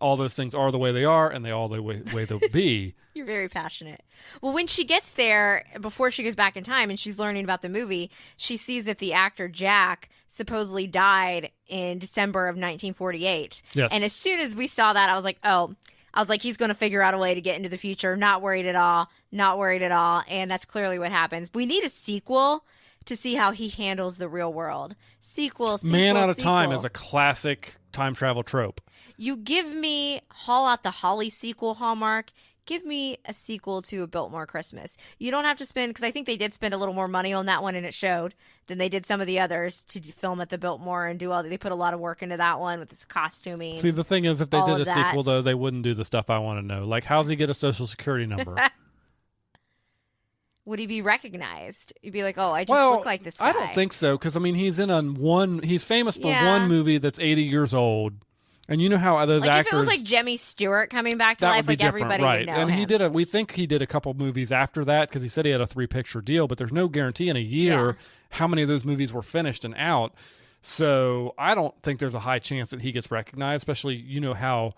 All those things are the way they are, and they all the way they'll be. You're very passionate. Well, when she gets there, before she goes back in time and she's learning about the movie, she sees that the actor Jack supposedly died in December of 1948. Yes. And as soon as we saw that, I was like, he's going to figure out a way to get into the future. Not worried at all. Not worried at all. And that's clearly what happens. We need a sequel to see how he handles the real world. Sequel. Man Out of Time is a classic time travel trope. You give me Haul Out the Holly sequel, Hallmark. Give me a sequel to A Biltmore Christmas. You don't have to spend, because I think they did spend a little more money on that one, and it showed, than they did some of the others to film at the Biltmore and do all. They put a lot of work into that one with this costuming. See, the thing is, if they did a sequel, though, they wouldn't do the stuff I want to know. Like, how's he get a social security number? Would he be recognized? You'd be like, oh, I just look like this guy. I don't think so, because, I mean, he's famous for one movie that's 80 years old. And you know how those actors... if it was like Jimmy Stewart coming back to life, like everybody would know and him. We think he did a couple movies after that, because he said he had a 3-picture deal, but there's no guarantee in a year how many of those movies were finished and out. So I don't think there's a high chance that he gets recognized, especially, you know, how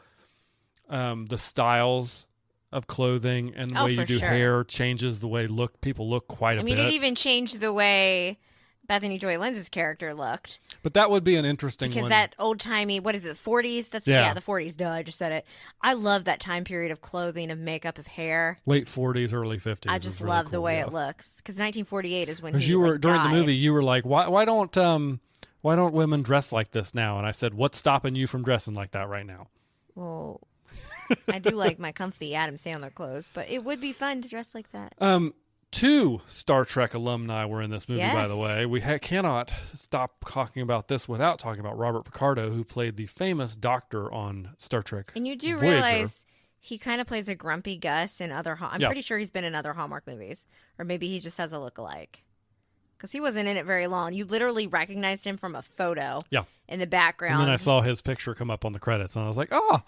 the styles of clothing and the way you do hair changes the way people look quite a bit. I mean, it even changed the way Bethany Joy Lenz's character looked. But that would be an interesting one. Because that old-timey, what is it, 40s? The 40s. Duh, I just said it. I love that time period of clothing, of makeup, of hair. Late 40s, early 50s. I just love the way it looks. Because 1948 is when he during died. the movie, you were like, why don't women dress like this now? And I said, what's stopping you from dressing like that right now? Well, I do like my comfy Adam Sandler clothes, but it would be fun to dress like that. 2 Star Trek alumni were in this movie, by the way. We cannot stop talking about this without talking about Robert Picardo, who played the famous Doctor on Star Trek And you do Voyager. realize he kind of plays a grumpy Gus in other... I'm pretty sure he's been in other Hallmark movies. Or maybe he just has a look-alike. Because he wasn't in it very long. You literally recognized him from a photo in the background. And then I saw his picture come up on the credits, and I was like, oh!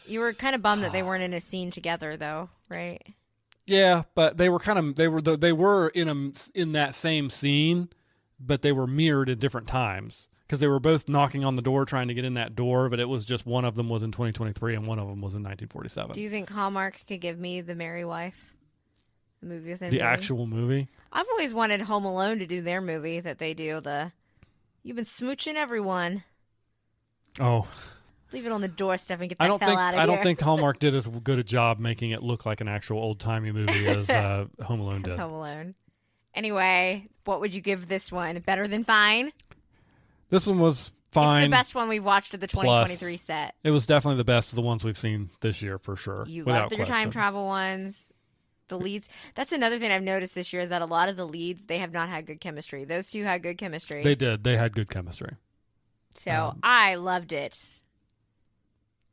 You were kind of bummed that they weren't in a scene together, though, right? Yeah, but they were in that same scene, but they were mirrored at different times, because they were both knocking on the door trying to get in that door, but it was just one of them was in 2023 and one of them was in 1947. Do you think Hallmark could give me The Merry Wife? The movie within the actual movie? I've always wanted Home Alone to do their movie that they do, You've been smooching everyone. Oh. Leave it on the doorstep and get the hell out of here. I don't think Hallmark did as good a job making it look like an actual old-timey movie as Home Alone did. Home Alone. Anyway, what would you give this one? Better than fine? This one was fine. It's the best one we've watched of the 2023 set. It was definitely the best of the ones we've seen this year, for sure. You without love your time question. travel ones. The leads. That's another thing I've noticed this year is that a lot of the leads, they have not had good chemistry. Those two had good chemistry. They did. They had good chemistry. So I loved it.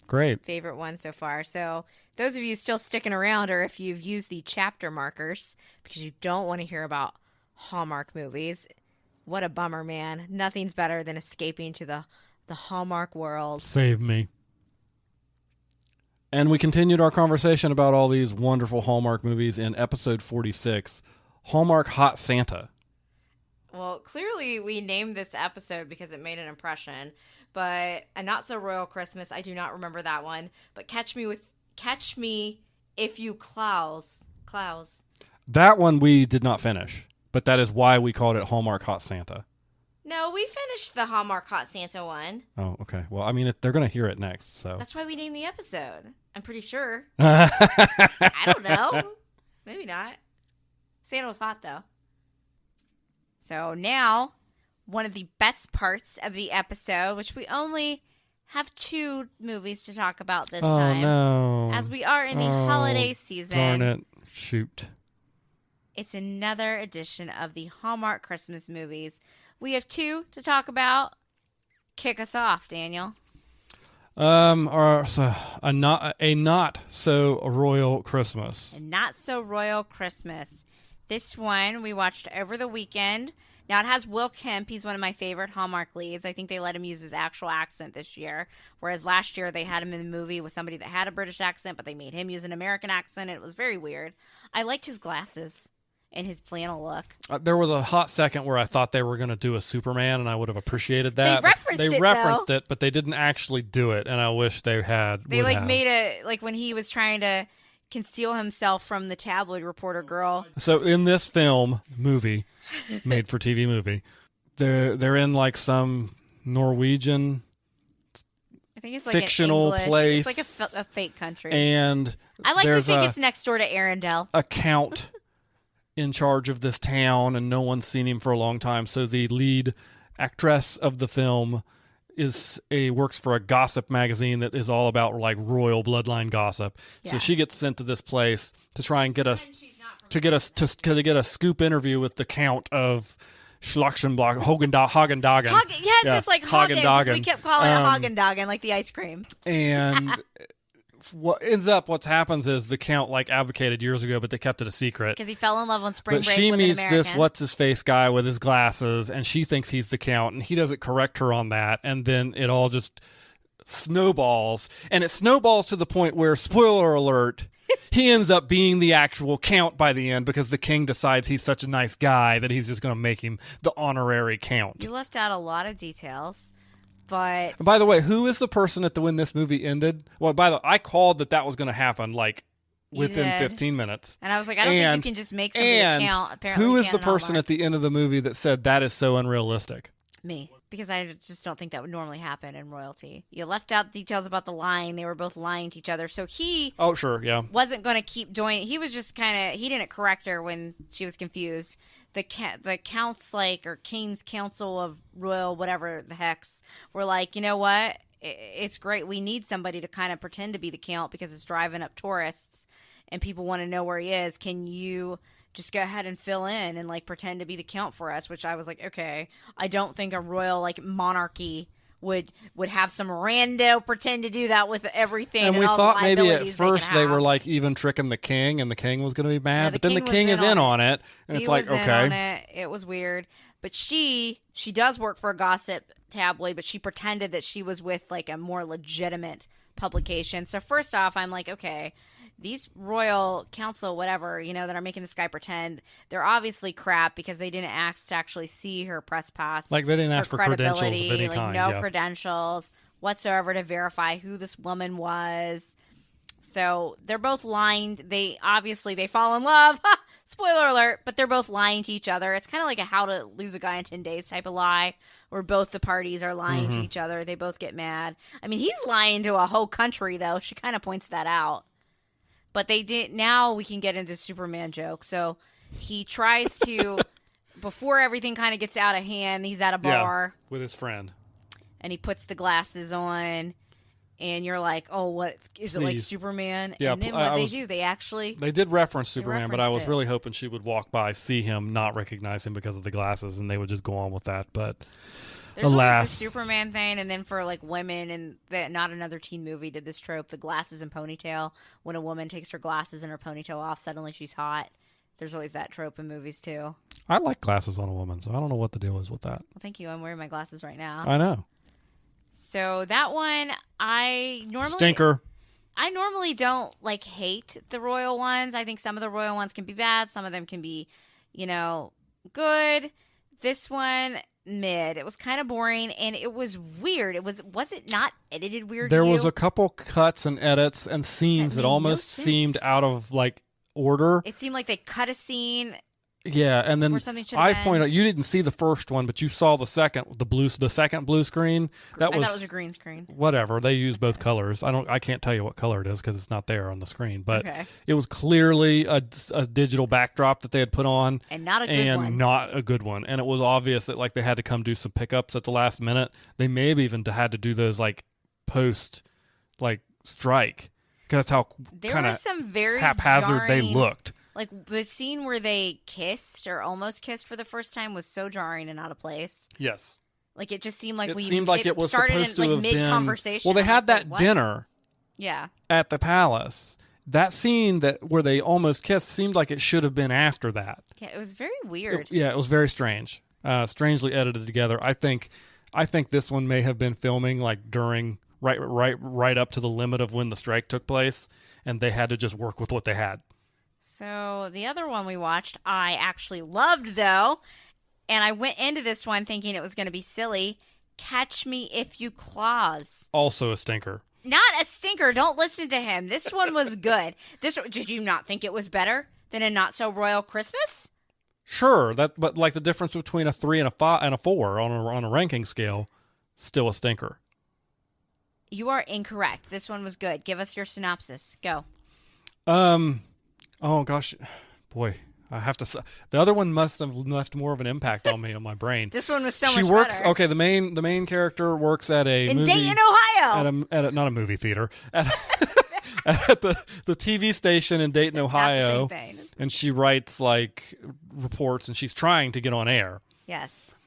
Great. Favorite one so far. So those of you still sticking around, or if you've used the chapter markers because you don't want to hear about Hallmark movies, what a bummer, man. Nothing's better than escaping to the Hallmark world. Save me. And we continued our conversation about all these wonderful Hallmark movies in episode 46, Hallmark Hot Santa. Well, clearly we named this episode because it made an impression, but A Not So Royal Christmas, I do not remember that one. But Catch Me If You Clows. That one we did not finish, but that is why we called it Hallmark Hot Santa. No, we finished the Hallmark Hot Santa one. Oh, okay. Well, I mean, they're going to hear it next, so. That's why we named the episode. I'm pretty sure. I don't know. Maybe not. Santa was hot, though. So now, one of the best parts of the episode, which we only have 2 movies to talk about this time. Oh, no. As we are in the holiday season. Darn it. Shoot. It's another edition of the Hallmark Christmas movies. We have 2 to talk about. Kick us off, Daniel. A not so royal Christmas. A Not So Royal Christmas. This one we watched over the weekend. Now it has Will Kemp. He's one of my favorite Hallmark leads. I think they let him use his actual accent this year, whereas last year they had him in the movie with somebody that had a British accent, but they made him use an American accent. It was very weird. I liked his glasses and his flannel look. There was a hot second where I thought they were going to do a Superman, and I would have appreciated that. They referenced it, but they didn't actually do it, and I wish they had. They made a when he was trying to conceal himself from the tabloid reporter girl. So in this movie, made for TV movie, they're in like some Norwegian. I think it's like fictional an English, place. It's like a fake country. And I like to think it's next door to Arendelle. A count in charge of this town, and no one's seen him for a long time. So the lead actress of the film works for a gossip magazine that is all about like royal bloodline gossip. Yeah. So she gets sent to this place to try and get a scoop interview with the Count of Schlachtenblock, Hagen-Dagen. Yes, yeah, it's like Hagen, because we kept calling it Hagen-Dagen, like the ice cream. And what happens is the Count like advocated years ago, but they kept it a secret. Because he fell in love on spring break with an But she meets American. this what's-his-face guy with his glasses, and she thinks he's the Count, and he doesn't correct her on that, and then it all just snowballs. And it snowballs to the point where, spoiler alert, he ends up being the actual Count by the end because the king decides he's such a nice guy that he's just going to make him the honorary Count. You left out a lot of details. But by the way, who is the person when this movie ended? Well, I called that was going to happen like within 15 minutes. And I was like, I don't think you can just make somebody a Count. Apparently, who is the person at the end of the movie that said that is so unrealistic? Me. Because I just don't think that would normally happen in royalty. You left out details about the lying. They were both lying to each other. So he wasn't going to keep doing it. He was just he didn't correct her when she was confused. The counts or King's Council of Royal whatever the hex were like, you know what? It's great. We need somebody to kind of pretend to be the Count because it's driving up tourists and people want to know where he is. Can you just go ahead and fill in and pretend to be the Count for us? Which I was like, okay. I don't think a royal monarchy would have some rando pretend to do that with everything. And we all thought the maybe at first they were have. Even tricking the king, and the king was going to be mad. No, but then the king is in on it, and it's like, okay. It was weird. But she does work for a gossip tabloid, but she pretended that she was with a more legitimate publication. So first off, I'm like, okay, these royal council, whatever, that are making this guy pretend, they're obviously crap because they didn't ask to actually see her press pass. They didn't ask for credentials of any kind. No credentials whatsoever to verify who this woman was. So they're both lying. They fall in love. Spoiler alert, but they're both lying to each other. It's kind of like a how to lose a guy in 10 days type of lie where both the parties are lying to each other. They both get mad. I mean, he's lying to a whole country, though. She kind of points that out. But they did. Now we can get into the Superman joke. So he tries to, before everything kind of gets out of hand, he's at a bar with his friend. and he puts the glasses on, and you're like, oh, what is it, like Sneeze. Superman? Yeah, And then what they do, they did reference Superman, but I was referenced it. really hoping she would walk by, see him, not recognize him because of the glasses, and they would just go on with that. But There's alas, always the Superman thing, and then for like women, and that not another teen movie did this trope: the glasses and ponytail. When a woman takes her glasses and her ponytail off, suddenly she's hot. There's always that trope in movies too. I like glasses on a woman, so I don't know what the deal is with that. Well, thank you. I'm wearing my glasses right now. I know. So that one, I normally Stinker. I normally don't like hate the royal ones. I think some of the royal ones can be bad. Some of them can be, good. This one, mid. It was kind of boring, and it was weird. Was it not edited weird? There to was you? a couple cuts and edits and scenes That that made almost no sense. seemed out of order. It seemed like they cut a scene. Yeah, and then Where something should have I been. point out you didn't see the first one, but you saw the second blue screen. I thought it was a green screen. Whatever. They use both colors. I can't tell you what color it is because it's not there on the screen. But Okay. it was clearly a digital backdrop that they had put on, And not a good one. not a good one. And it was obvious that they had to come do some pickups at the last minute. They may have even had to do those post strike. Because that's how There kind was of some very haphazard they jarring- looked. Like the scene where they kissed or almost kissed for the first time was so jarring and out of place. Yes. Like it just seemed like it was started supposed in to have mid been. conversation. Well, they had that dinner Yeah. at the palace. That scene where they almost kissed seemed like it should have been after that. Yeah, it was very weird. It was very strange. Strangely edited together. I think this one may have been filming during right up to the limit of when the strike took place, and they had to just work with what they had. So the other one we watched, I actually loved though, and I went into this one thinking it was going to be silly. Catch Me If You Claus. Also a stinker. Not a stinker. Don't listen to him. This one was good. Did you not think it was better than a Not So Royal Christmas? Sure, but the difference between a 3 and a 5 and a 4 on a ranking scale, still a stinker. You are incorrect. This one was good. Give us your synopsis. Go. Oh gosh, boy, I have to say the other one must have left more of an impact on me on my brain. This one was so She much works. better. Okay, the main character works at a In movie, Dayton, Ohio. at a not a movie theater at the TV station in Dayton, Ohio, Not the same thing. and she writes reports, and she's trying to get on air. Yes.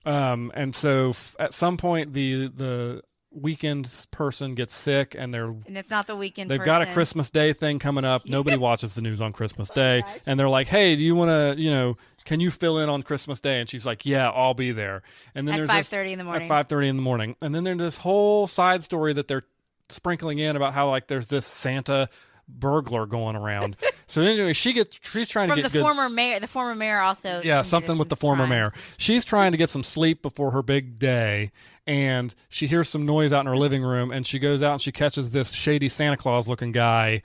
And so at some point the weekend person gets sick, and And it's not the weekend they've person. got a Christmas Day thing coming up. Nobody watches the news on Christmas Day. gosh. And they're like, hey, do you want to, can you fill in on Christmas Day? And she's like, yeah, I'll be there. And then At there's 5:30 in the morning. At 5:30 in the morning. And then there's this whole side story that they're sprinkling in about how there's this Santa burglar going around. So anyway, she's trying From to the get good. former mayor. The former mayor also. Yeah, committed something with some the former mayor. crimes. She's trying to get some sleep before her big day, and she hears some noise out in her living room, and she goes out and she catches this shady Santa Claus looking guy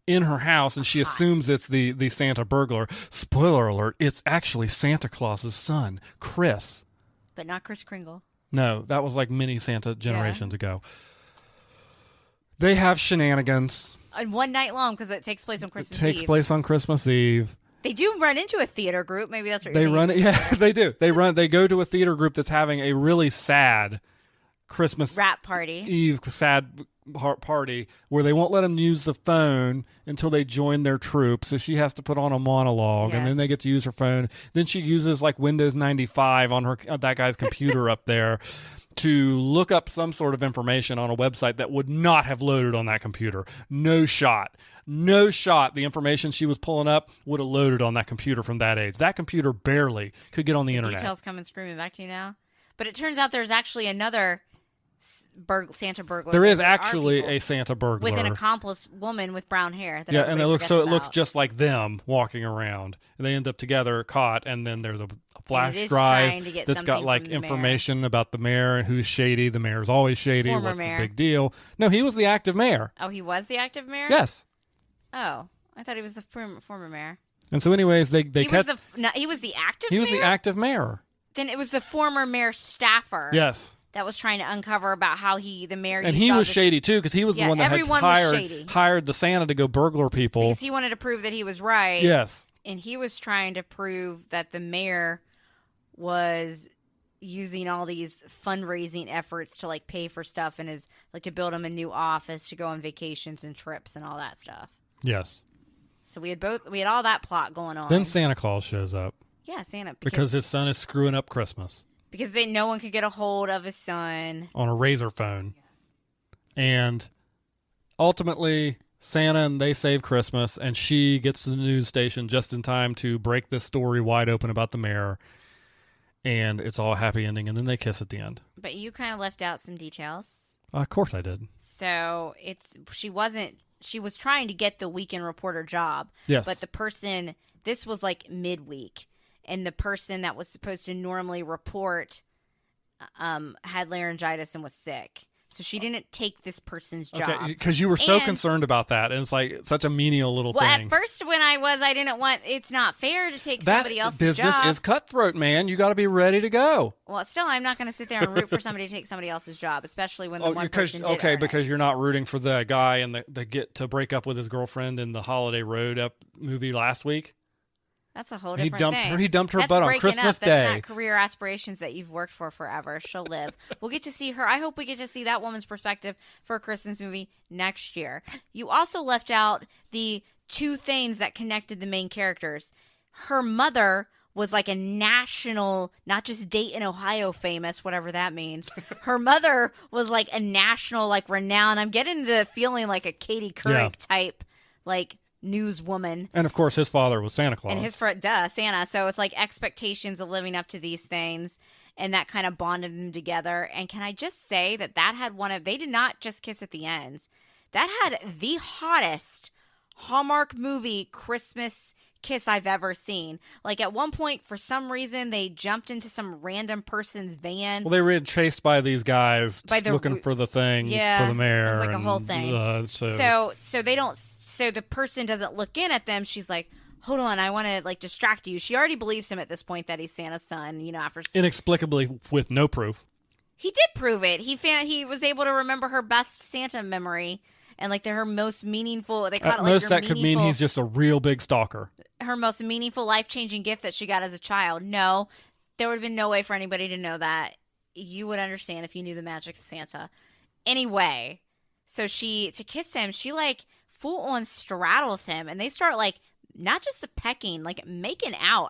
in her house, and she assumes it's the Santa burglar. Spoiler alert, it's actually Santa Claus's son, Chris. But not Kris Kringle. No, that was mini Santa generations ago. They have shenanigans. And one night long because it takes place on Christmas It takes Eve. place on Christmas Eve. They do run into a theater group. Maybe that's what They you're run it. thinking. Yeah, they do. They go to a theater group that's having a really sad Christmas Rap party. Eve party where they won't let them use the phone until they join their troupe. So she has to put on a monologue, and then Yes. they get to use her phone. Then she uses Windows 95 on that guy's computer up there to look up some sort of information on a website that would not have loaded on that computer. No shot. The information she was pulling up would have loaded on that computer from that age. That computer barely could get on the internet. Details coming screaming back to you now. But it turns out there's actually another Santa burglar. There that is there are actually people a Santa burglar. with an accomplice woman with brown hair. That Yeah, and everybody it forgets looks about. just like them walking around, and they end up together, caught, and then there's a flash is drive trying to get that's got something from the mayor. information about the mayor and who's shady. The mayor's always shady. Former What's mayor. the big deal? No, he was the active mayor. Oh, he was the active mayor? Yes. Oh, I thought he was the former mayor. And so, anyways, they He catch. was the active He was mayor? the active mayor. Then it was the former mayor staffer. Yes. That was trying to uncover about how the mayor. And you he saw was this- shady too, because he was the Yeah, one that had everyone was shady. hired the Santa to go burglar people. Because he wanted to prove that he was right. Yes. And he was trying to prove that the mayor was using all these fundraising efforts to like pay for stuff and is like to build him a new office to go on vacations and trips and all that stuff. Yes. So we had all that plot going on. Then Santa Claus shows up. Yeah, Santa. Because his son is screwing up Christmas. Because no one could get a hold of his son. On a razor phone. And ultimately, Santa and they save Christmas, and she gets to the news station just in time to break this story wide open about the mayor. And it's all a happy ending, and then they kiss at the end. But you kind of left out some details. Of course I did. So she was trying to get the weekend reporter job. Yes. But this was like midweek, and the person that was supposed to normally report had laryngitis and was sick. So she didn't take this person's job. Okay, because you were so concerned about that, and it's like such a menial little thing. Well, at first when I didn't want, it's not fair to take somebody else's job. That business is cutthroat, man. You got to be ready to go. Well, still, I'm not going to sit there and root for somebody to take somebody else's job, especially when the one person did earn because it. you're not rooting for the guy and the get to break up with his girlfriend in the Holiday Road Up movie last week. That's a whole different thing. He dumped her That's butt on breaking Christmas up. Day. That's not career aspirations that you've worked for forever. She'll live. We'll get to see her. I hope we get to see that woman's perspective for a Christmas movie next year. You also left out the two things that connected the main characters. Her mother was like a national, not just Dayton, Ohio famous, whatever that means. Her mother was like a national, like renowned. I'm getting the feeling like a Katie Couric type, like newswoman. And of course his father was Santa Claus. And Santa. So it's like expectations of living up to these things, and that kind of bonded them together. And can I just say that had they did not just kiss at the ends. That had the hottest Hallmark movie Christmas kiss I've ever seen. Like at one point, for some reason, they jumped into some random person's van. Well, they were chased by these guys looking for the thing for the mayor. It was like a whole thing. So they don't. So the person doesn't look in at them. She's like, hold on, I want to like distract you. She already believes him at this point that he's Santa's son, after inexplicably with no proof. He did prove it. He was able to remember her best Santa memory and like her most meaningful. They call it like most that could mean he's just a real big stalker. Her most meaningful, life-changing gift that she got as a child. No, there would have been no way for anybody to know that. You would understand if you knew the magic of Santa. Anyway, so to kiss him, she like full on straddles him, and they start like not just a pecking, like making out.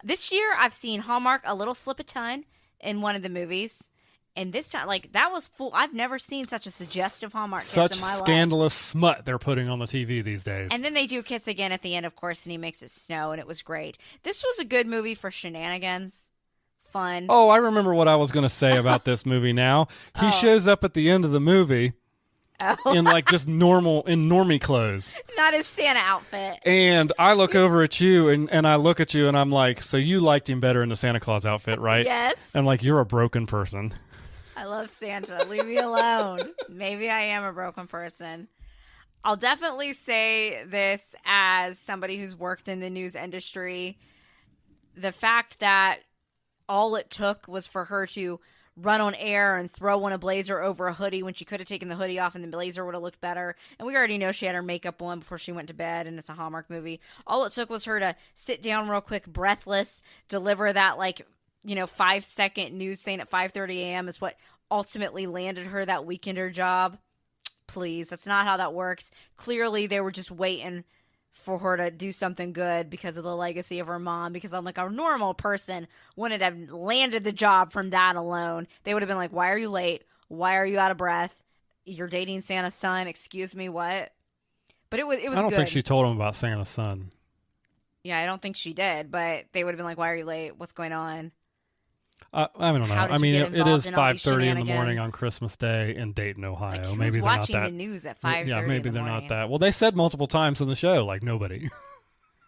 This year I've seen Hallmark a little slip a tongue in one of the movies, and this time like that was full. I've never seen such a suggestive Hallmark kiss in my life. Such scandalous smut they're putting on the TV these days. And then they do kiss again at the end, of course, and he makes it snow, and it was great. This was a good movie for shenanigans. Fun. Oh, I remember what I was going to say about this movie now. He shows up at the end of the movie. In like just normie clothes. Not his Santa outfit. And I look over at you and I look at you and I'm like, so you liked him better in the Santa Claus outfit, right? Yes. And like, you're a broken person. I love Santa. Leave me alone. Maybe I am a broken person. I'll definitely say this as somebody who's worked in the news industry. The fact that all it took was for her to run on air and throw on a blazer over a hoodie when she could have taken the hoodie off and the blazer would have looked better. And we already know she had her makeup on before she went to bed, and it's a Hallmark movie. All it took was her to sit down real quick, breathless, deliver that 5-second news thing at 5:30 a.m. is what ultimately landed her that weekender job. Please, that's not how that works. Clearly, they were just waiting for her to do something good because of the legacy of her mom, because I'm like a normal person wouldn't have landed the job from that alone. They would have been like, why are you late? Why are you out of breath? You're dating Santa's son. Excuse me, what? But it was good. I don't think she told him about Santa's son. Yeah, I don't think she did, but they would have been like, why are you late? What's going on? I don't know. I mean, it is 5:30 in the morning on Christmas Day in Dayton, Ohio. Like, who's maybe they're watching not that. the news at 5:30 Yeah, maybe in the they're morning? not that. Well, they said multiple times in the show, like nobody.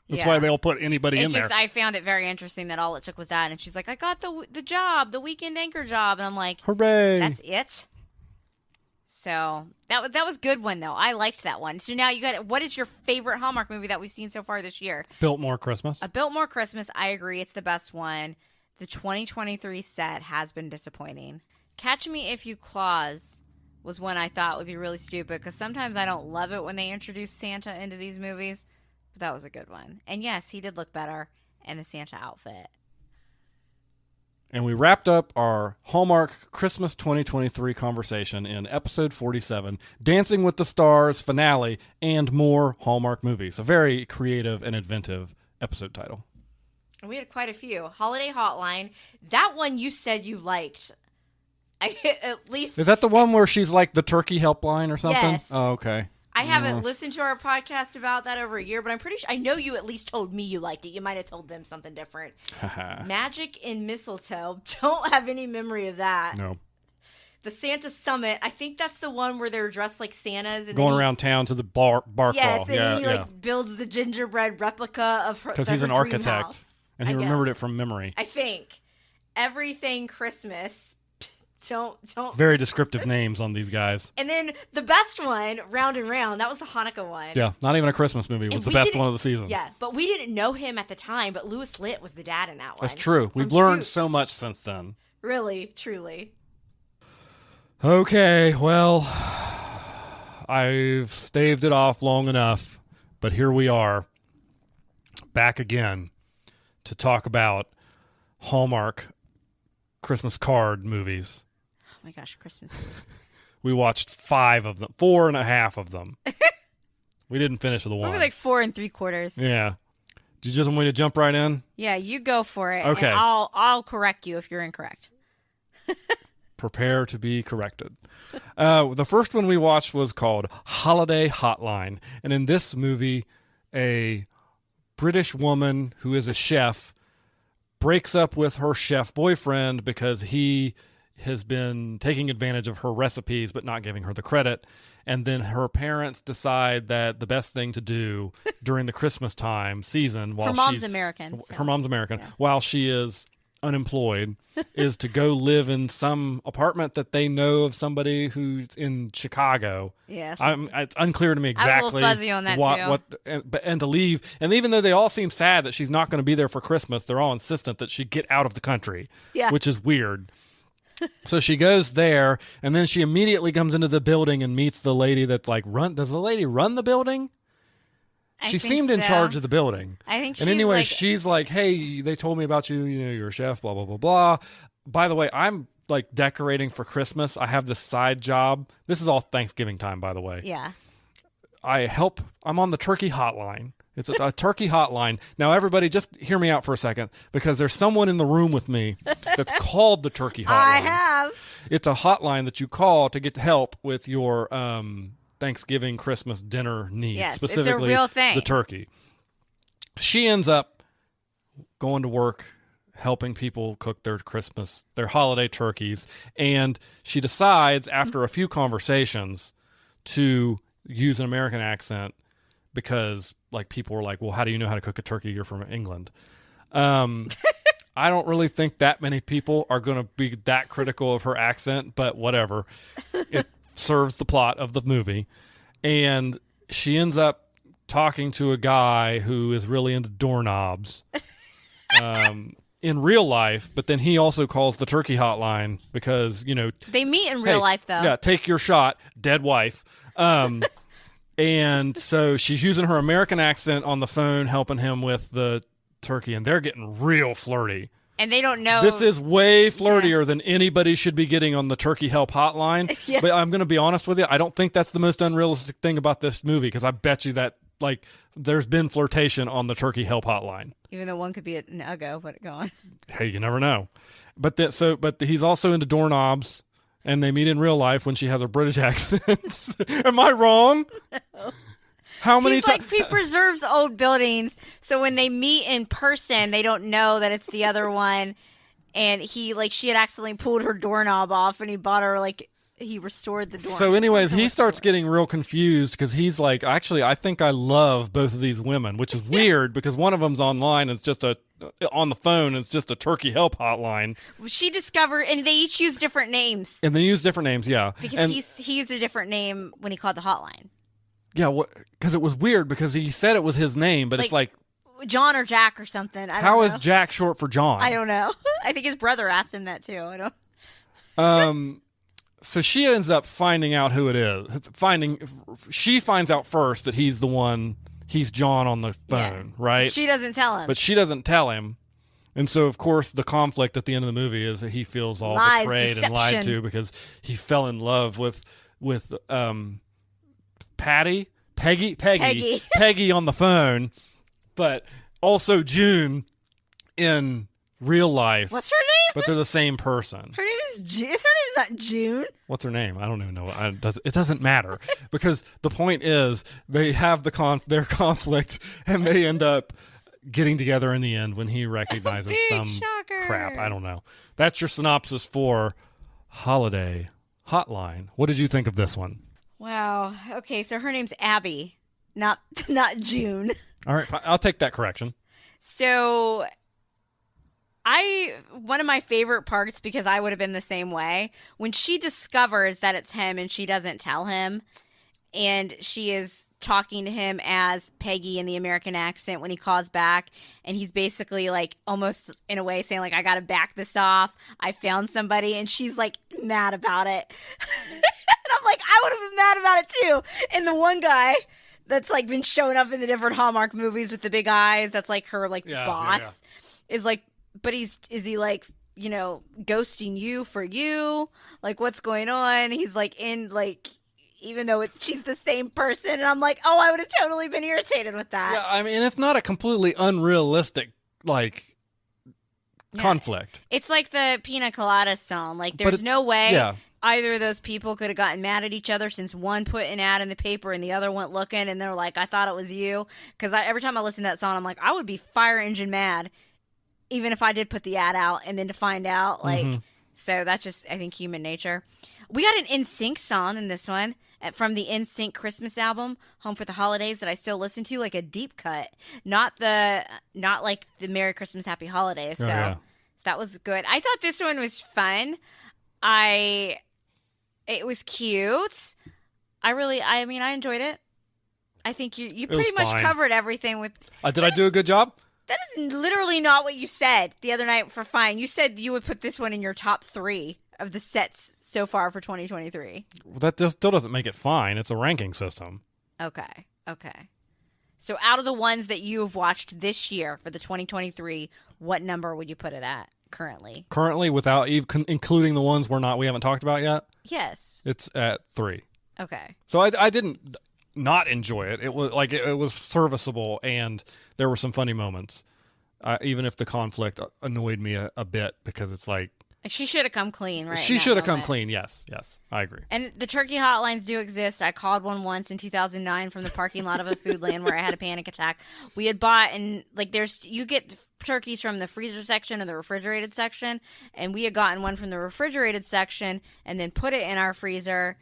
That's why they'll put anybody in there. I found it very interesting that all it took was that, and she's like, I got the job, the weekend anchor job, and I'm like, hooray! That's it. So that was good one though. I liked that one. So now you got, what is your favorite Hallmark movie that we've seen so far this year? Biltmore Christmas. A Biltmore Christmas. I agree, it's the best one. The 2023 set has been disappointing. Catch Me If You Claus was one I thought would be really stupid, because sometimes I don't love it when they introduce Santa into these movies, but that was a good one. And yes, he did look better in the Santa outfit. And we wrapped up our Hallmark Christmas 2023 conversation in episode 47, Dancing with the Stars finale, and more Hallmark movies. A very creative and inventive episode title. We had quite a few. Holiday Hotline. That one you said you liked. At least. Is that the one where she's like the turkey helpline or something? Yes. Oh, okay. I haven't listened to our podcast about that over a year, but I'm pretty sure I know you at least told me you liked it. You might have told them something different. Magic in Mistletoe. Don't have any memory of that. No. The Santa Summit. I think that's the one where they're dressed like Santas and going around town to the bar crawl. Yes, and he like builds the gingerbread replica of her. Because he's an architect, house, and he remembered it from memory. I think everything Christmas. Don't. Very descriptive names on these guys. And then the best one, Round and Round, that was the Hanukkah one. Yeah, not even a Christmas movie. It was the best one of the season. Yeah, but we didn't know him at the time, but Louis Litt was the dad in that one. That's true. We've learned so much since then. Really, truly. Okay, well, I've staved it off long enough, but here we are, back again to talk about Hallmark Christmas card movies. Oh my gosh, Christmas movies. We watched 5 of them, 4.5 of them. We didn't finish the one. Maybe like 4 3/4. Yeah. Do you just want me to jump right in? Yeah, you go for it. Okay. And I'll correct you if you're incorrect. Prepare to be corrected. The first one we watched was called Holiday Hotline. And in this movie, a British woman who is a chef breaks up with her chef boyfriend because he has been taking advantage of her recipes but not giving her the credit. And then her parents decide that the best thing to do during the Christmas time season while her mom's American. So. Her mom's American. Yeah. While she is unemployed is to go live in some apartment that they know of somebody who's in Chicago. Yes. It's unclear to me exactly. I was a little fuzzy on that and to leave. And even though they all seem sad that she's not going to be there for Christmas, they're all insistent that she get out of the country, which is weird. So she goes there, and then she immediately comes into the building and meets the lady that's like, does the lady run the building? She seemed in charge of the building. I think she's And anyway, she's like, hey, they told me about you. You know, you're a chef, blah, blah, blah, blah. By the way, I'm like decorating for Christmas. I have this side job. This is all Thanksgiving time, by the way. Yeah. I'm on the turkey hotline. It's a turkey hotline. Now, everybody, just hear me out for a second, because there's someone in the room with me that's called the turkey hotline. I have. It's a hotline that you call to get help with your Thanksgiving, Christmas dinner needs. Yes, specifically it's a real thing. The turkey. She ends up going to work, helping people cook their holiday turkeys, and she decides after a few conversations to use an American accent because like people were like, well, how do you know how to cook a turkey? You're from England. I don't really think that many people are going to be that critical of her accent, but whatever. It serves the plot of the movie. And she ends up talking to a guy who is really into doorknobs in real life, but then he also calls the turkey hotline because, you know. They meet in real life, though. Yeah, take your shot, dead wife. And so she's using her American accent on the phone, helping him with the turkey, and they're getting real flirty. And they don't know. This is way flirtier than anybody should be getting on the turkey help hotline. Yeah. But I'm going to be honest with you. I don't think that's the most unrealistic thing about this movie, because I bet you that like there's been flirtation on the turkey help hotline. Even though one could be an uggo, but go on. Hey, you never know. But he's also into doorknobs, and they meet in real life when she has a British accent. Am I wrong? No. How many times? He preserves old buildings, so when they meet in person, they don't know that it's the other one. And she had accidentally pulled her doorknob off, and he bought her he restored the doorknob. So, anyways, he starts getting real confused because he's like, actually, I think I love both of these women, which is weird because one of them's online. It's just on the phone. It's just a turkey help hotline. She discovered, and they each use different names. And they use different names, yeah. Because he used a different name when he called the hotline. Yeah, because it was weird because he said it was his name, but it's like John or Jack or something. I don't know. How is Jack short for John? I don't know. I think his brother asked him that too. I don't. So she ends up finding out who it is. She finds out first that he's the one. He's John on the phone, right? She doesn't tell him. But she doesn't tell him. And so, of course, the conflict at the end of the movie is that he feels all Lies, betrayed and lied deception. to because he fell in love with Peggy Peggy on the phone, but also June in real life. What's her name? But they're the same person. Her name is June. Her name is not June. What's her name? I don't even know. It doesn't matter because the point is they have their conflict and they end up getting together in the end when he recognizes Big some shocker. crap. I don't know. That's your synopsis for Holiday Hotline. What did you think of this one? Wow. Okay, so her name's Abby, not June. All right, I'll take that correction. So one of my favorite parts, because I would have been the same way, when she discovers that it's him and she doesn't tell him, and she is talking to him as Peggy in the American accent when he calls back, and he's basically like almost in a way saying like, I gotta back this off, I found somebody, and she's like mad about it. And I'm like, I would have been mad about it too. And the one guy that's like been showing up in the different Hallmark movies with the big eyes, that's like her like boss, is like, but is he like, you know, ghosting you for you? Like, what's going on? He's like in like, even though she's the same person, and I'm like, oh, I would have totally been irritated with that. Yeah, I mean, it's not a completely unrealistic like conflict. It's like the Pina Colada song. Like, there's no way either of those people could have gotten mad at each other since one put an ad in the paper and the other went looking, and they're like, I thought it was you. Because every time I listen to that song, I'm like, I would be fire engine mad, even if I did put the ad out, and then to find out, like, so that's just, I think, human nature. We got an NSYNC song in this one from the NSYNC Christmas album, Home for the Holidays, that I still listen to, like a deep cut, not like the Merry Christmas, Happy Holidays. So that was good. I thought this one was fun. It was cute. I mean, I enjoyed it. I think you pretty much covered everything with. Did I do a good job? That is literally not what you said the other night for fine. You said you would put this one in your top 3 of the sets so far for 2023. Well, that still doesn't make it fine. It's a ranking system. Okay. So out of the ones that you have watched this year for the 2023, what number would you put it at currently? Currently, without even including the ones we haven't talked about yet? Yes. It's at 3. Okay. So I didn't not enjoy it. It was like it was serviceable, and there were some funny moments. Even if the conflict annoyed me a bit, because it's like she should have come clean, right? She should have come clean. Yes, I agree. And the turkey hotlines do exist. I called one once in 2009 from the parking lot of a Foodland where I had a panic attack. We had bought, and like you get turkeys from the freezer section or the refrigerated section, and we had gotten one from the refrigerated section and then put it in our freezer.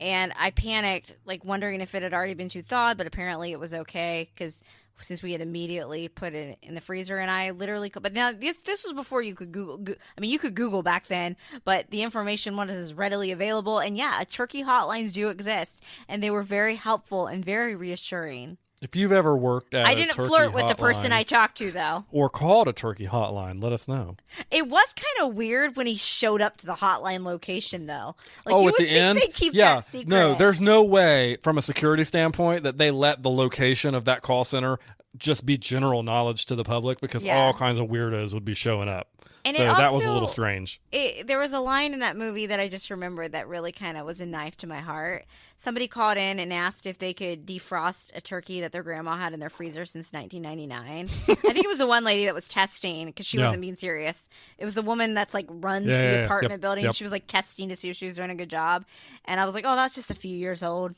And I panicked, like wondering if it had already been too thawed, but apparently it was okay because since we had immediately put it in the freezer, and I literally but now this was before you could Google. I mean, you could Google back then, but the information wasn't as readily available. And yeah, turkey hotlines do exist, and they were very helpful and very reassuring. If you've ever worked at I didn't flirt with the person I talked to, though. Or called a turkey hotline, let us know. It was kind of weird when he showed up to the hotline location, though. Like, at you would the think end? they'd keep that secret. No, there's no way from a security standpoint that they let the location of that call center just be general knowledge to the public, because all kinds of weirdos would be showing up. And so that was a little strange. There was a line in that movie that I just remembered that really kind of was a knife to my heart. Somebody called in and asked if they could defrost a turkey that their grandma had in their freezer since 1999. I think it was the one lady that was testing, because she wasn't being serious. It was the woman that's like runs the apartment building. And she was like testing to see if she was doing a good job. And I was like, oh, that's just a few years old.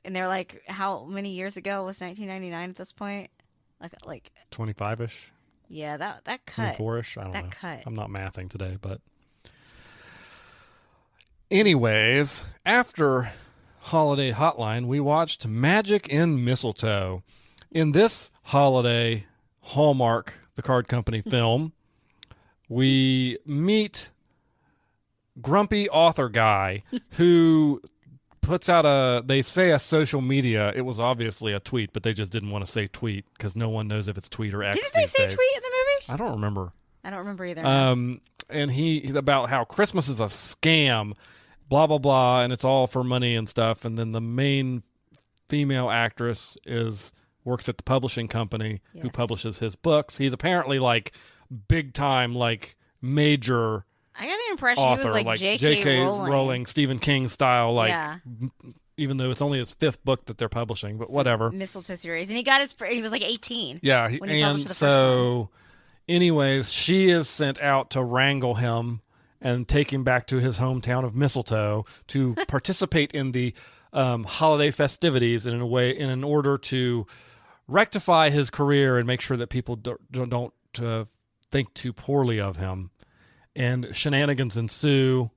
And they're like, how many years ago was 1999 at this point? Like 25-ish. Yeah, that cut. 24-ish, I don't know. That cut. I'm not mathing today, but anyways, after Holiday Hotline, we watched Magic in Mistletoe. In this holiday Hallmark, the card company film, we meet grumpy author guy who puts out they say a social media. It was obviously a tweet, but they just didn't want to say tweet because no one knows if it's tweet or X. Didn't they say days. tweet in the movie? I don't remember. I don't remember either. And he's about how Christmas is a scam, blah, blah, blah, and it's all for money and stuff. And then the main female actress works at the publishing company who publishes his books. He's apparently like big time, like major I got the impression author, he was like J.K. Rowling, Stephen King style, like yeah. even though it's only his 5th book that they're publishing, but whatever. Mistletoe series, and he was like 18. Yeah, when he and published the first one. anyways, she is sent out to wrangle him and take him back to his hometown of Mistletoe to participate in the holiday festivities in an order to rectify his career and make sure that people don't think too poorly of him. And shenanigans ensue.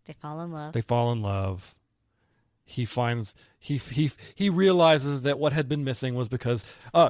They fall in love. He finds he realizes that what had been missing was because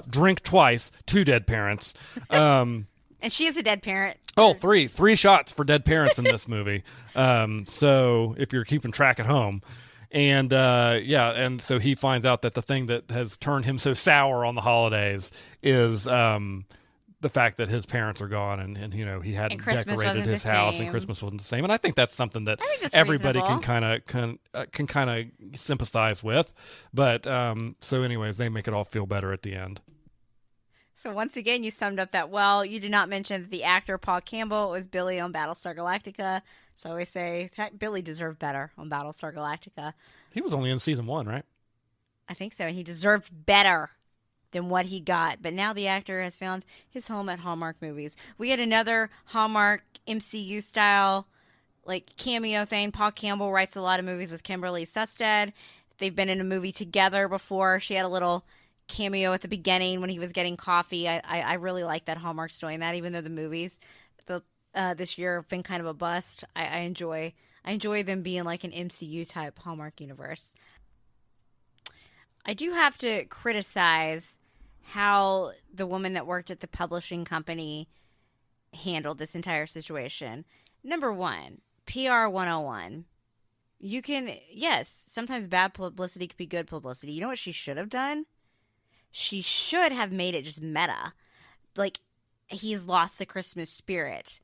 drink twice, 2 dead parents. And she is a dead parent. Oh, three shots for dead parents in this movie. So if you're keeping track at home. And and so he finds out that the thing that has turned him so sour on the holidays is the fact that his parents are gone, and he hadn't decorated his house, and Christmas wasn't the same. And I think that's something that everybody reasonable. can kind of sympathize with. But so anyways, they make it all feel better at the end. So once again, you summed up that well. You did not mention that the actor Paul Campbell was Billy on Battlestar Galactica. So I always say Billy deserved better on Battlestar Galactica. He was only in season 1, right? I think so. He deserved better than what he got. But now the actor has found his home at Hallmark Movies. We had another Hallmark MCU style like cameo thing. Paul Campbell writes a lot of movies with Kimberly Sustad. They've been in a movie together before. She had a little cameo at the beginning when he was getting coffee. I really like that Hallmark's doing that, even though the movies this year have been kind of a bust. I enjoy them being like an MCU type Hallmark universe. I do have to criticize how the woman that worked at the publishing company handled this entire situation. Number one, PR 101. You can, yes, sometimes bad publicity could be good publicity. You know what she should have done? She should have made it just meta. Like, he's lost the Christmas spirit.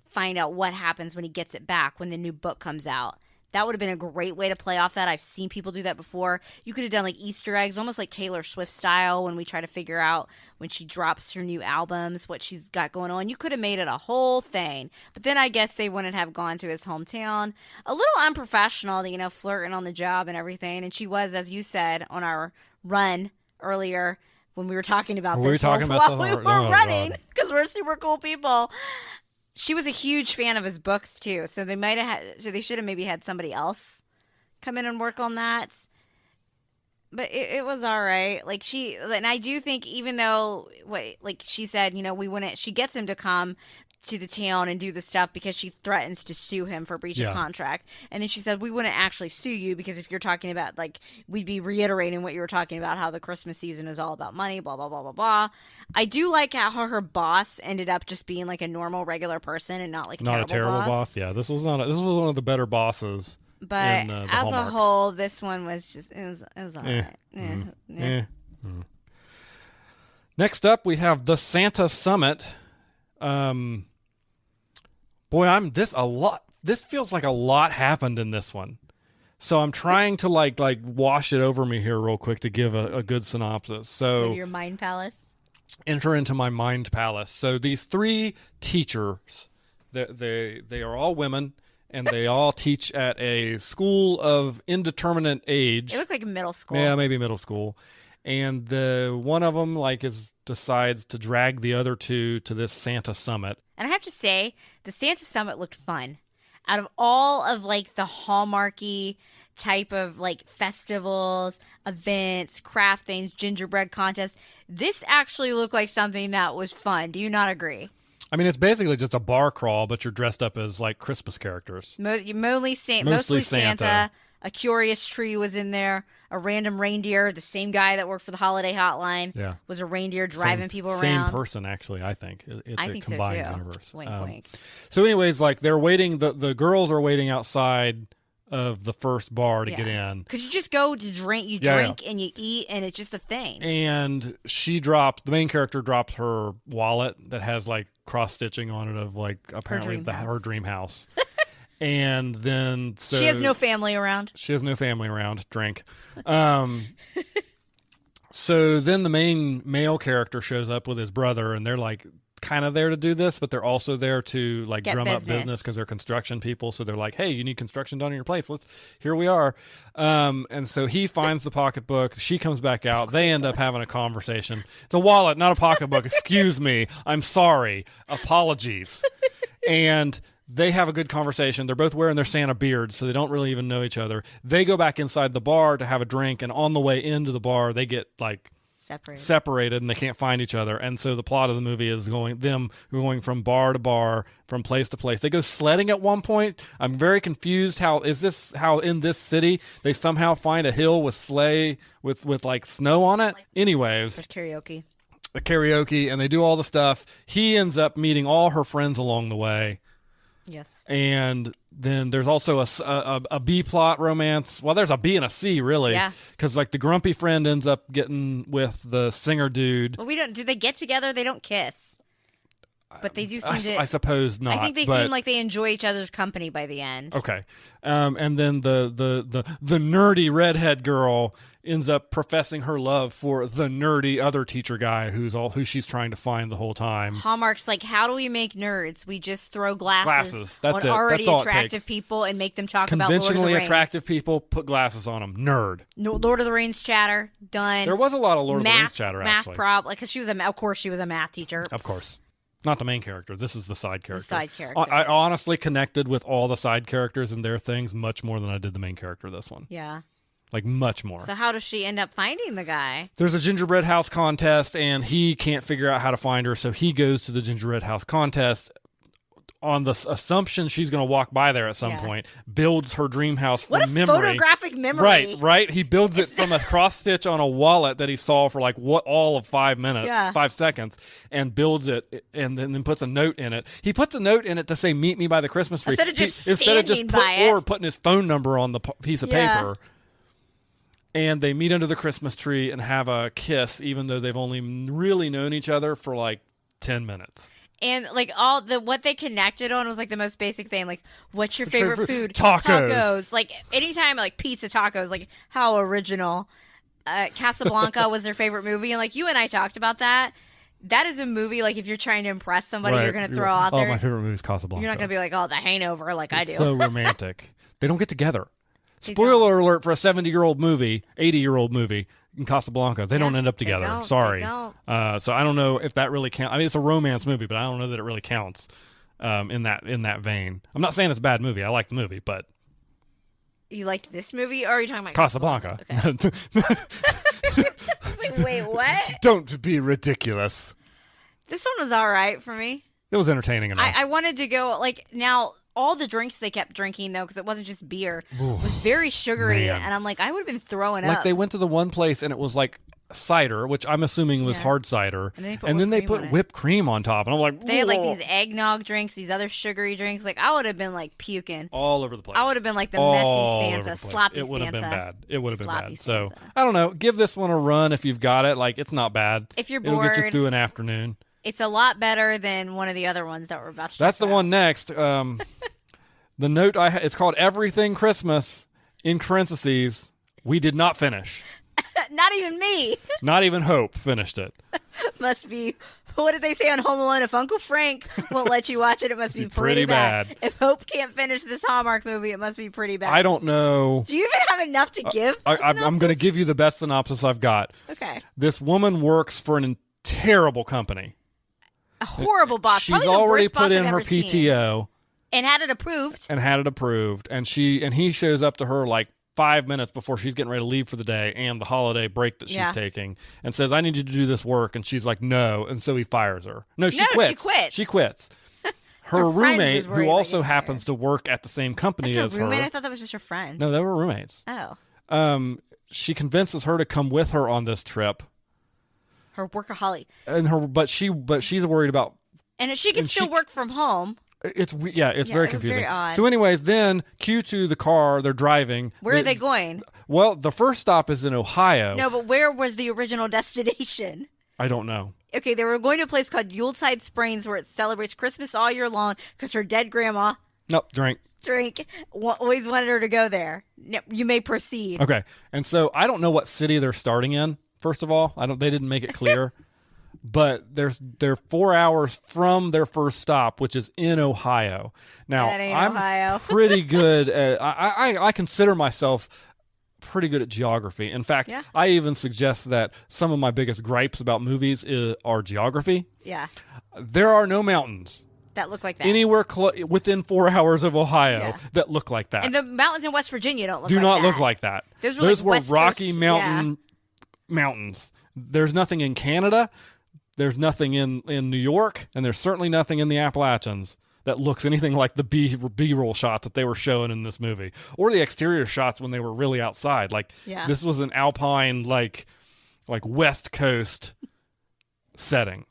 Find out what happens when he gets it back when the new book comes out. That would have been a great way to play off that. I've seen people do that before. You could have done like Easter eggs, almost like Taylor Swift style, when we try to figure out when she drops her new albums, what she's got going on. You could have made it a whole thing. But then I guess they wouldn't have gone to his hometown. A little unprofessional, flirting on the job and everything. And she was, as you said, on our run earlier when we were talking about this. We were talking about while we were running because we're super cool people. She was a huge fan of his books too, so they should have maybe had somebody else come in and work on that. But it was all right. And I do think even though she said, she gets him to come to the town and do the stuff because she threatens to sue him for breach of contract. And then she said, we wouldn't actually sue you because if you're talking about, we'd be reiterating what you were talking about, how the Christmas season is all about money, blah, blah, blah, blah, blah. I do like how her boss ended up just being like a normal, regular person and not a terrible boss. Yeah, this was one of the better bosses. But in, as a whole, this one was just, it was all right. Next up, we have the Santa Summit. This feels like a lot happened in this one. So I'm trying to like wash it over me here real quick to give a good synopsis. So with your mind palace. Enter into my mind palace. So these 3 teachers, they are all women, and they all teach at a school of indeterminate age. It looked like middle school. Yeah, maybe middle school. And one of them decides to drag the other 2 to this Santa Summit. And I have to say, the Santa Summit looked fun. Out of all of the Hallmarky type of festivals, events, craft things, gingerbread contests, this actually looked like something that was fun. Do you not agree? I mean, it's basically just a bar crawl, but you're dressed up as Christmas characters. Mostly Santa. A curious tree was in there. A random reindeer, the same guy that worked for the holiday hotline, was a reindeer driving people around. Same person, actually, I think. It's a combined so too. universe. Wink, wink. So anyways, they're waiting, the girls are waiting outside of the first bar to get in. Because you just go to drink, drink and you eat, and it's just a thing. And the main character drops her wallet that has cross-stitching on it of apparently her dream house. And then she has no family around. Drink. So then the main male character shows up with his brother, and they're kind of there to do this, but they're also there to like Get drum up business. business because they're construction people. So they're like, hey, you need construction done in your place. Here we are. And so he finds the pocketbook. She comes back out. They end up having a conversation. It's a wallet, not a pocketbook. Excuse me. I'm sorry. Apologies. And they have a good conversation. They're both wearing their Santa beards, so they don't really even know each other. They go back inside the bar to have a drink, and on the way into the bar, they get like separated and they can't find each other. And so the plot of the movie is going from bar to bar, from place to place. They go sledding at one point. I'm very confused. How in this city they somehow find a hill with sleigh with like snow on it? Anyways, There's karaoke. And they do all the stuff. He ends up meeting all her friends along the way. Yes. And then there's also a B plot romance. Well, there's a B and a C, really. Yeah. Because like the grumpy friend ends up getting with the singer dude. Well, do they get together? They don't kiss. But they do seem to. I suppose not. I think they seem like they enjoy each other's company by the end. Okay. And then the nerdy redhead girl ends up professing her love for the nerdy other teacher guy who she's trying to find the whole time. Hallmark's like, how do we make nerds? We just throw glasses That's on it. already That's all it attractive takes. people and make them talk about Lord of the Conventionally Rings. attractive people, put glasses on them. Nerd. No, Lord of the Rings chatter done. There was a lot of Lord math, of the Rings chatter, actually. Math problem, because of course she was a math teacher. Of course. Not the main character. This is the side character. The side character. I honestly connected with all the side characters and their things much more than I did the main character this one. Yeah. Like, much more. So how does she end up finding the guy? There's a gingerbread house contest, and he can't figure out how to find her, so he goes to the gingerbread house contest on the assumption she's going to walk by there at some point, builds her dream house from what a memory. Photographic memory. Right. He builds it from a cross stitch on a wallet that he saw for like all of 5 minutes, 5 seconds, and builds it, and then puts a note in it. He puts a note in it to say, "Meet me by the Christmas tree," instead of just putting his phone number on the piece of paper. And they meet under the Christmas tree and have a kiss, even though they've only really known each other for like 10 minutes. And like what they connected on was like the most basic thing. Like, what's your favorite food? Tacos. Like anytime, like pizza tacos. Like, how original. Casablanca was their favorite movie, and like you and I talked about that. That is a movie, like, if you're trying to impress somebody, you're going to throw out there. Oh, my favorite movie is Casablanca. You're not going to be like, oh, The Hangover, like I do. So romantic. They don't get together. Spoiler alert for a 70-year-old movie, 80-year-old movie in Casablanca. They don't end up together. Sorry. They don't. So I don't know if that really counts. I mean, it's a romance movie, but I don't know that it really counts in that vein. I'm not saying it's a bad movie. I like the movie, but... You liked this movie, or are you talking about Casablanca? Okay. I was like, wait, what? Don't be ridiculous. This one was all right for me. It was entertaining enough. I wanted to go, like, now... All the drinks they kept drinking, though, because it wasn't just beer, was very sugary, man. and I'm like, I would have been throwing up. Like, they went to the one place, and it was like cider, which I'm assuming was hard cider, and then they put whipped cream on top, and I'm like, they had like these eggnog drinks, these other sugary drinks. Like, I would have been like puking all over the place. I would have been like the messy Santa, sloppy Santa. It would have been bad. It would have been Sloppy bad. So Santa. I don't know. Give this one a run if you've got it. Like, it's not bad. If you're It'll get you bored, through an afternoon. It's a lot better than one of the other ones that we're about to. That's the talk one next. The note it's called Everything Christmas, in parentheses, we did not finish. Not even me. Not even Hope finished it. Must be, what did they say on Home Alone? If Uncle Frank won't let you watch it, it must be pretty bad. If Hope can't finish this Hallmark movie, it must be pretty bad. I don't know. Do you even have enough to give? I'm going to give you the best synopsis I've got. Okay. This woman works for a terrible company. A horrible boss. She's already put in her PTO. And had it approved. And he shows up to her like 5 minutes before she's getting ready to leave for the day and the holiday break that she's taking, and says, I need you to do this work. And she's like, no. And so he fires her. No, she quits. She quits. Her roommate, who also happens to work at the same company as her. Roommate? I thought that was just her friend. No, they were roommates. Oh. She convinces her to come with her on this trip. Her workaholic. But she's worried about. And she can still work from home. It's very confusing. Very odd. So anyways, then cue to the car, they're driving. Where are they going? Well, the first stop is in Ohio. No, but where was the original destination? I don't know. Okay, they were going to a place called Yuletide Springs where it celebrates Christmas all year long because her dead grandma... Nope, drink. Always wanted her to go there. You may proceed. Okay, and so I don't know what city they're starting in, first of all. They didn't make it clear. but they're 4 hours from their first stop, which is in Ohio. Now, That ain't I'm Ohio. pretty good at, I consider myself pretty good at geography. In fact, Yeah. I even suggest that some of my biggest gripes about movies are geography. Yeah. There are no mountains That look like that. anywhere within 4 hours of Ohio Yeah. that look like that. And the mountains in West Virginia don't look Do like not that. look like that. Those Those like were West Rocky Coast- mountains. There's nothing in Canada. There's nothing in New York, and there's certainly nothing in the Appalachians that looks anything like the B-roll shots that they were showing in this movie, or the exterior shots when they were really outside. Like Yeah. this was an alpine, like West Coast setting.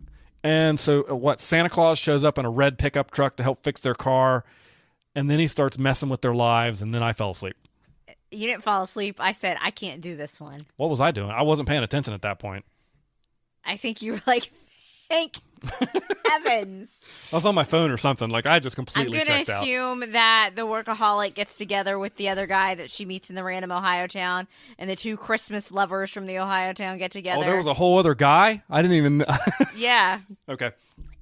And so Santa Claus shows up in a red pickup truck to help fix their car, and then he starts messing with their lives, and then I fell asleep. You didn't fall asleep. I said, I can't do this one. What was I doing? I wasn't paying attention at that point. I think you were like, thank heavens. I was on my phone or something. Like I just I'm completely going to checked out. assume that the workaholic gets together with the other guy that she meets in the random Ohio town, and the two Christmas lovers from the Ohio town get together. Oh, there was a whole other guy? I didn't even... Yeah. Okay.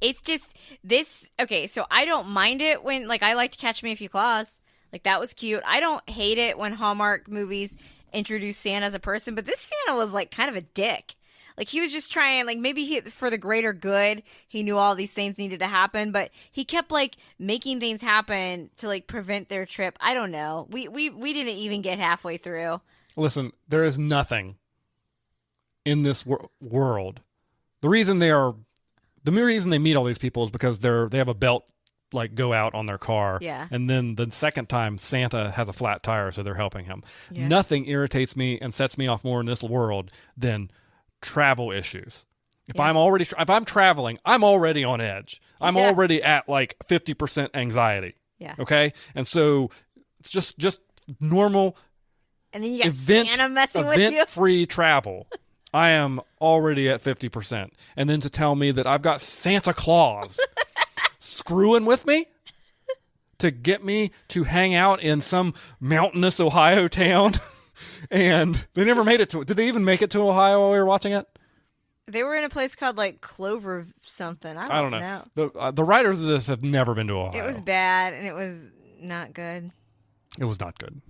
It's just this. Okay, so I don't mind it when, like, I liked Catch Me If You Claus. Like, that was cute. I don't hate it when Hallmark movies introduce Santa as a person, but this Santa was, like, kind of a dick. Like, he was just trying, like, maybe for the greater good, he knew all these things needed to happen, but he kept, like, making things happen to, like, prevent their trip. I don't know. We didn't even get halfway through. Listen, there is nothing in this world. The reason they meet all these people is because they have a belt, like, go out on their car. Yeah. And then the second time, Santa has a flat tire, so they're helping him. Yeah. Nothing irritates me and sets me off more in this world than travel issues. If I'm traveling, I'm already on edge. I'm already at like 50% anxiety. Yeah. Okay? And so it's just normal And then you got Santa messing with you. event-free travel. I am already at 50%. And then to tell me that I've got Santa Claus screwing with me to get me to hang out in some mountainous Ohio town. And they never made it to it. Did they even make it to Ohio while we were watching it? They were in a place called, like, Clover something. I don't know. The writers of this have never been to Ohio. It was bad, and it was not good. It was not good.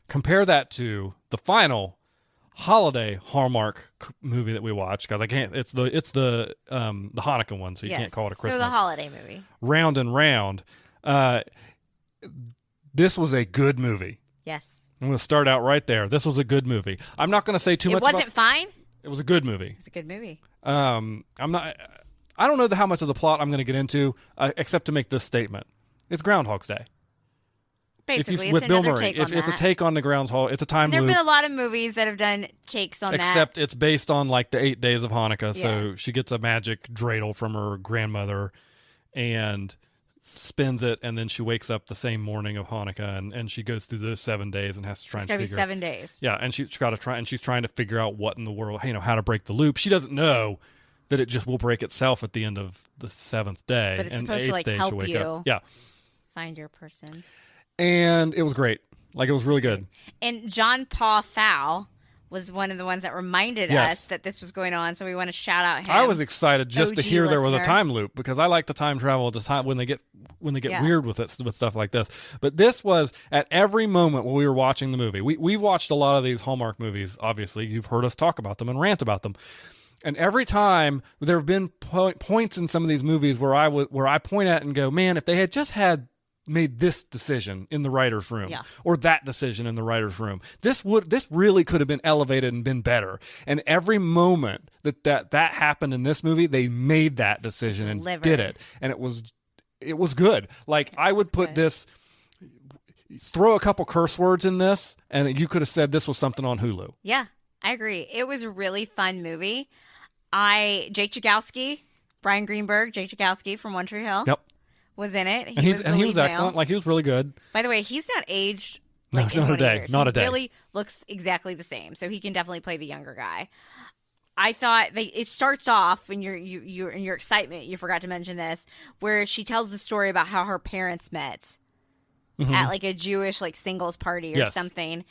Compare that to the final holiday Hallmark movie that we watched, because I can't. It's the Hanukkah one, so you can't call it a Christmas. So the holiday movie. Round and Round. This was a good movie. Yes. I'm going to start out right there. This was a good movie. I'm not going to say too much. It wasn't fine. It was a good movie. It's a good movie. I'm not. I don't know how much of the plot I'm going to get into, except to make this statement: it's Groundhog's Day. Basically, with it's Bill another Murray. take on It's a that. take on the Groundhog. It's a time There have loop. been a lot of movies that have done takes on that. Except it's based on like the 8 days of Hanukkah. So Yeah. she gets a magic dreidel from her grandmother and spins it, and then she wakes up the same morning of Hanukkah, and she goes through those 7 days and has to try It's and going to figure be 7 days. Yeah, and she's got to try, and she's trying to figure out what in the world, how to break the loop. She doesn't know that it just will break itself at the end of the 7th day. But it's and supposed to, 8th like, day help she'll wake you. up. Yeah, Find your person. and it was great. Like, it was really good. And John Paul Fowl was one of the ones that reminded Yes. us that this was going on, so we want to shout out him. I was excited just to OG hear there was a listener. time loop, because I like the time travel at the time when they get Yeah. weird with it, with stuff like this. But this was at every moment when we were watching the movie. We've watched a lot of these Hallmark movies. Obviously, you've heard us talk about them and rant about them. And every time there have been points in some of these movies where I point at and go, man, if they had just made this decision in the writer's room, Yeah. or that decision in the writer's room, this really could have been elevated and been better. And every moment that happened in this movie, they made that decision and Delivered. did it, and it was good. Like, I would put good. this, throw a couple curse words in this, and you could have said this was something on Hulu. Yeah, I agree. It was a really fun movie. Jake Chakowski, Brian Greenberg, Jake Chakowski from One Tree Hill Yep, was in it. and he was the lead male. excellent. Like, he was really good. By the way, he's not aged No, like in not a 20 day. years. Not He a day. really looks exactly the same, so he can definitely play the younger guy. I thought it starts off in your excitement. You forgot to mention this, where she tells the story about how her parents met at like a Jewish like singles party or Yes. something,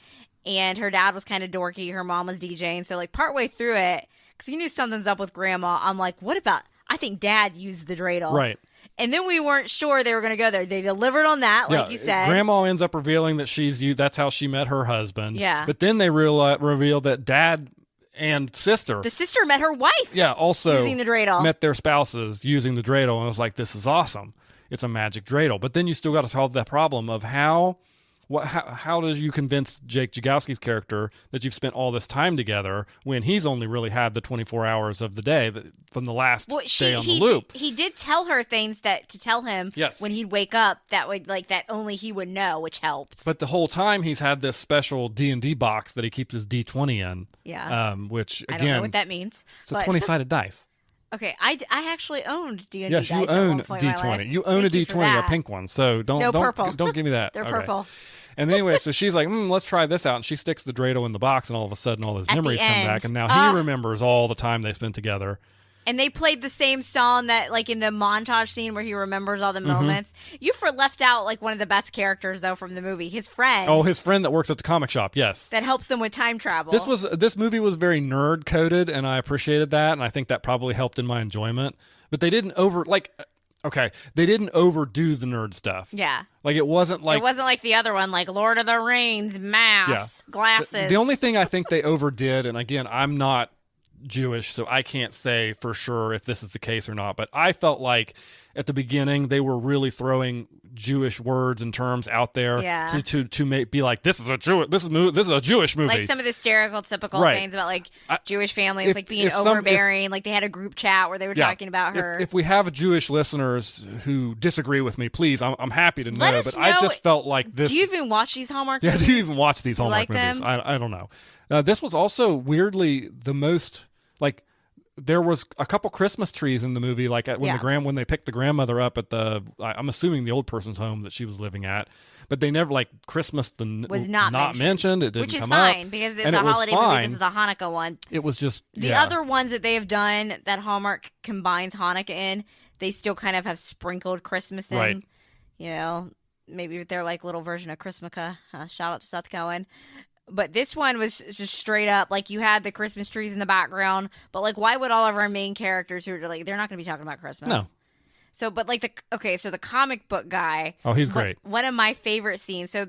and her dad was kind of dorky, her mom was DJing. So like partway through it, because you knew something's up with Grandma. I'm like, what about? I think Dad used the dreidel. Right. And then we weren't sure they were going to go there. They delivered on that, like you said. Grandma ends up revealing that that's how she met her husband. Yeah. But then they reveal that Dad and sister. The sister met her wife. Yeah, also using the dreidel. Met their spouses using the dreidel, and I was like, this is awesome. It's a magic dreidel. But then you still got to solve that problem of how does you convince Jake Jagowski's character that you've spent all this time together when he's only really had the 24 hours of the day from the last day on the loop? He did tell her things to tell him when he'd wake up that would that only he would know, which helped. But the whole time he's had this special D&D box that he keeps his D20 in. Yeah. Which again, I don't know what that means. It's a 20-sided dice. Okay, I actually owned D&D dice. Yes, you own at one point in my life. D20. You own Thank a you for D20, that. a pink one. So don't give me that. They're Okay. purple. And anyway, so she's like, let's try this out. And she sticks the dreidel in the box, and all of a sudden all his At memories the come end. back. And now he remembers all the time they spent together. And they played the same song that, like, in the montage scene where he remembers all the moments. You left out, like, one of the best characters, though, from the movie. His friend. Oh, his friend that works at the comic shop, yes. That helps them with time travel. This movie was very nerd-coded, and I appreciated that, and I think that probably helped in my enjoyment. But they didn't they didn't overdo the nerd stuff. Yeah. Like, it wasn't like... It wasn't like the other one, like Lord of the Rings, math, glasses. The only thing I think they overdid, and again, I'm not Jewish, so I can't say for sure if this is the case or not, but I felt like at the beginning they were really throwing Jewish words and terms out there to be like, this is a Jewish movie. Like some of the stereotypical things about like Jewish families like being overbearing. Like they had a group chat where they were talking about her. If we have Jewish listeners who disagree with me, please, I'm happy to know. Let us but know. I just felt like this. Do you even watch these Hallmark movies? Yeah, do you even watch these Hallmark like movies? them? I don't know. This was also weirdly the most like. There was a couple Christmas trees in the movie, like when they picked the grandmother up at I'm assuming the old person's home that she was living at, but they never was not mentioned. It didn't which is come fine up. because it's a holiday movie. This is a Hanukkah one. It was just the other ones that they have done that Hallmark combines Hanukkah in. They still kind of have sprinkled Christmas in. Right. You know, maybe they're like little version of Christmaka. Shout out to Seth Cohen. But this one was just straight up, like, you had the Christmas trees in the background, but, like, why would all of our main characters who are, like, they're not going to be talking about Christmas. No. So, but, like, so the comic book guy. Oh, he's great. One of my favorite scenes. So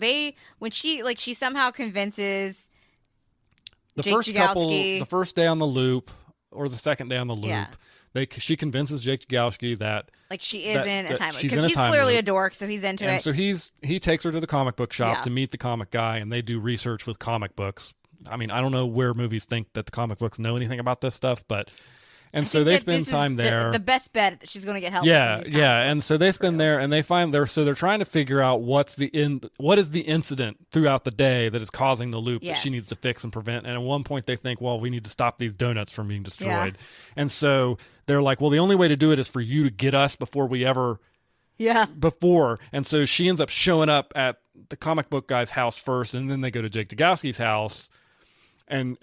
when she somehow convinces Jake Jagowski. The first day on the loop, or the second day on the loop, she convinces Jake Jagowski that like she is in a time loop. She's Because he's clearly a dork, so he's into it. So he takes her to the comic book shop to meet the comic guy, and they do research with comic books. I mean, I don't know where movies think that the comic books know anything about this stuff, but so they spend time there. The best bet that she's going to get help. Yeah. And so they spend there, and they find there. So they're trying to figure out what is the incident throughout the day that is causing the loop that she needs to fix and prevent. And at one point, they think, well, we need to stop these donuts from being destroyed. And so they're like, well, the only way to do it is for you to get us before we ever. Yeah. Before. And so she ends up showing up at the comic book guy's house first, and then they go to Jake Jagowski's house. And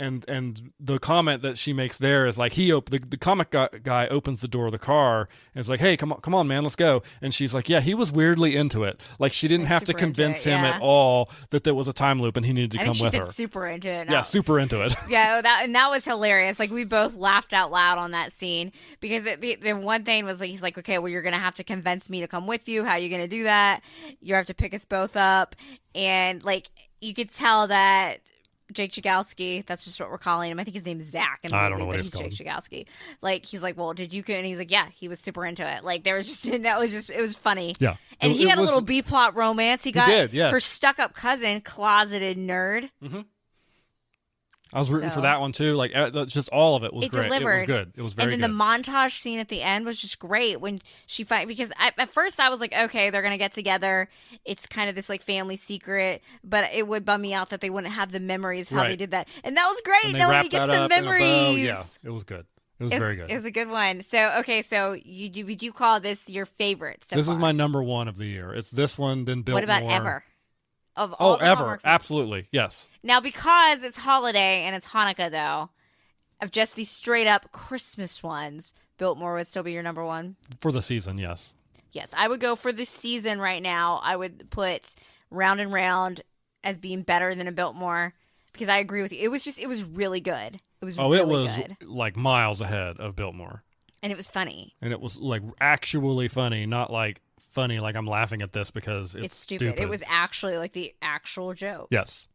the comment that she makes there is like the comic guy opens the door of the car and is like, hey, come on, man, let's go. And she's like, yeah, he was weirdly into it. Like she didn't have to convince him at all that there was a time loop and he needed to come with her. Super into it. Yeah, super into it. Yeah, that was hilarious. Like we both laughed out loud on that scene because the one thing was like he's like, okay, well you're gonna have to convince me to come with you. How are you gonna do that? You have to pick us both up, and like you could tell that. Jake Jagowski, that's just what we're calling him. I think his name's Zach in the movie, don't know what but he's Jake Jagowski. Like he's like, well, did you? And he's like, yeah, he was super into it. Like there was just it was funny. Yeah, and he had a little B plot romance. He got yes. her stuck up cousin, closeted nerd. Mm-hmm. I was rooting for that one too. Like just all of it was great. Delivered. It was good. It was very good. And then the montage scene at the end was just great when she because at first I was like, okay, they're gonna get together. It's kind of this like family secret, but it would bum me out that they wouldn't have the memories of how they did that. And that was great. Then when he gets the memories, yeah, it was good. It was very good. It was a good one. So okay, so would you call this your favorite? So this far? is my number one of the year. It's this one, then Biltmore. What about ever? Of all the ever. Hallmark Absolutely. Yes. Now, because it's holiday and it's Hanukkah, though, of just these straight up Christmas ones, Biltmore would still be your number one? For the season, yes. Yes, I would go for the season right now. I would put Round and Round as being better than a Biltmore. because I agree with you. It was really good. It was Oh, really it was good. like miles ahead of Biltmore. And it was funny. And it was like actually funny, not like funny like I'm laughing at this because it's stupid. It was actually like the actual jokes. Yes.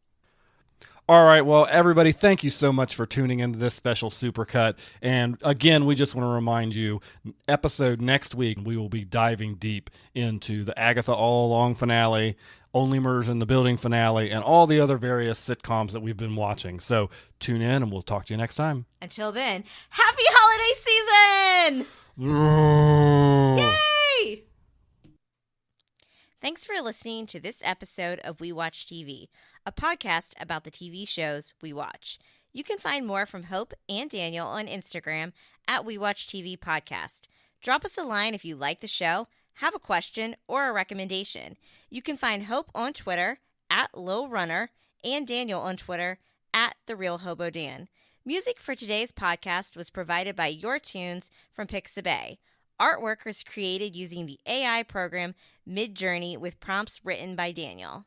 All right, well, everybody, thank you so much for tuning into this special supercut. And again, we just want to remind you, episode next week, we will be diving deep into the Agatha All Along finale, Only Murders in the Building finale, and all the other various sitcoms that we've been watching. So tune in, and we'll talk to you next time. Until then, happy holiday season! Yay! Thanks for listening to this episode of We Watch TV, a podcast about the TV shows we watch. You can find more from Hope and Daniel on Instagram at We Watch TV Podcast. Drop us a line if you like the show, have a question, or a recommendation. You can find Hope on Twitter at Lil Runner and Daniel on Twitter at The Real Hobo Dan. Music for today's podcast was provided by Your Tunes from Pixabay. Artwork was created using the AI program Midjourney with prompts written by Daniel.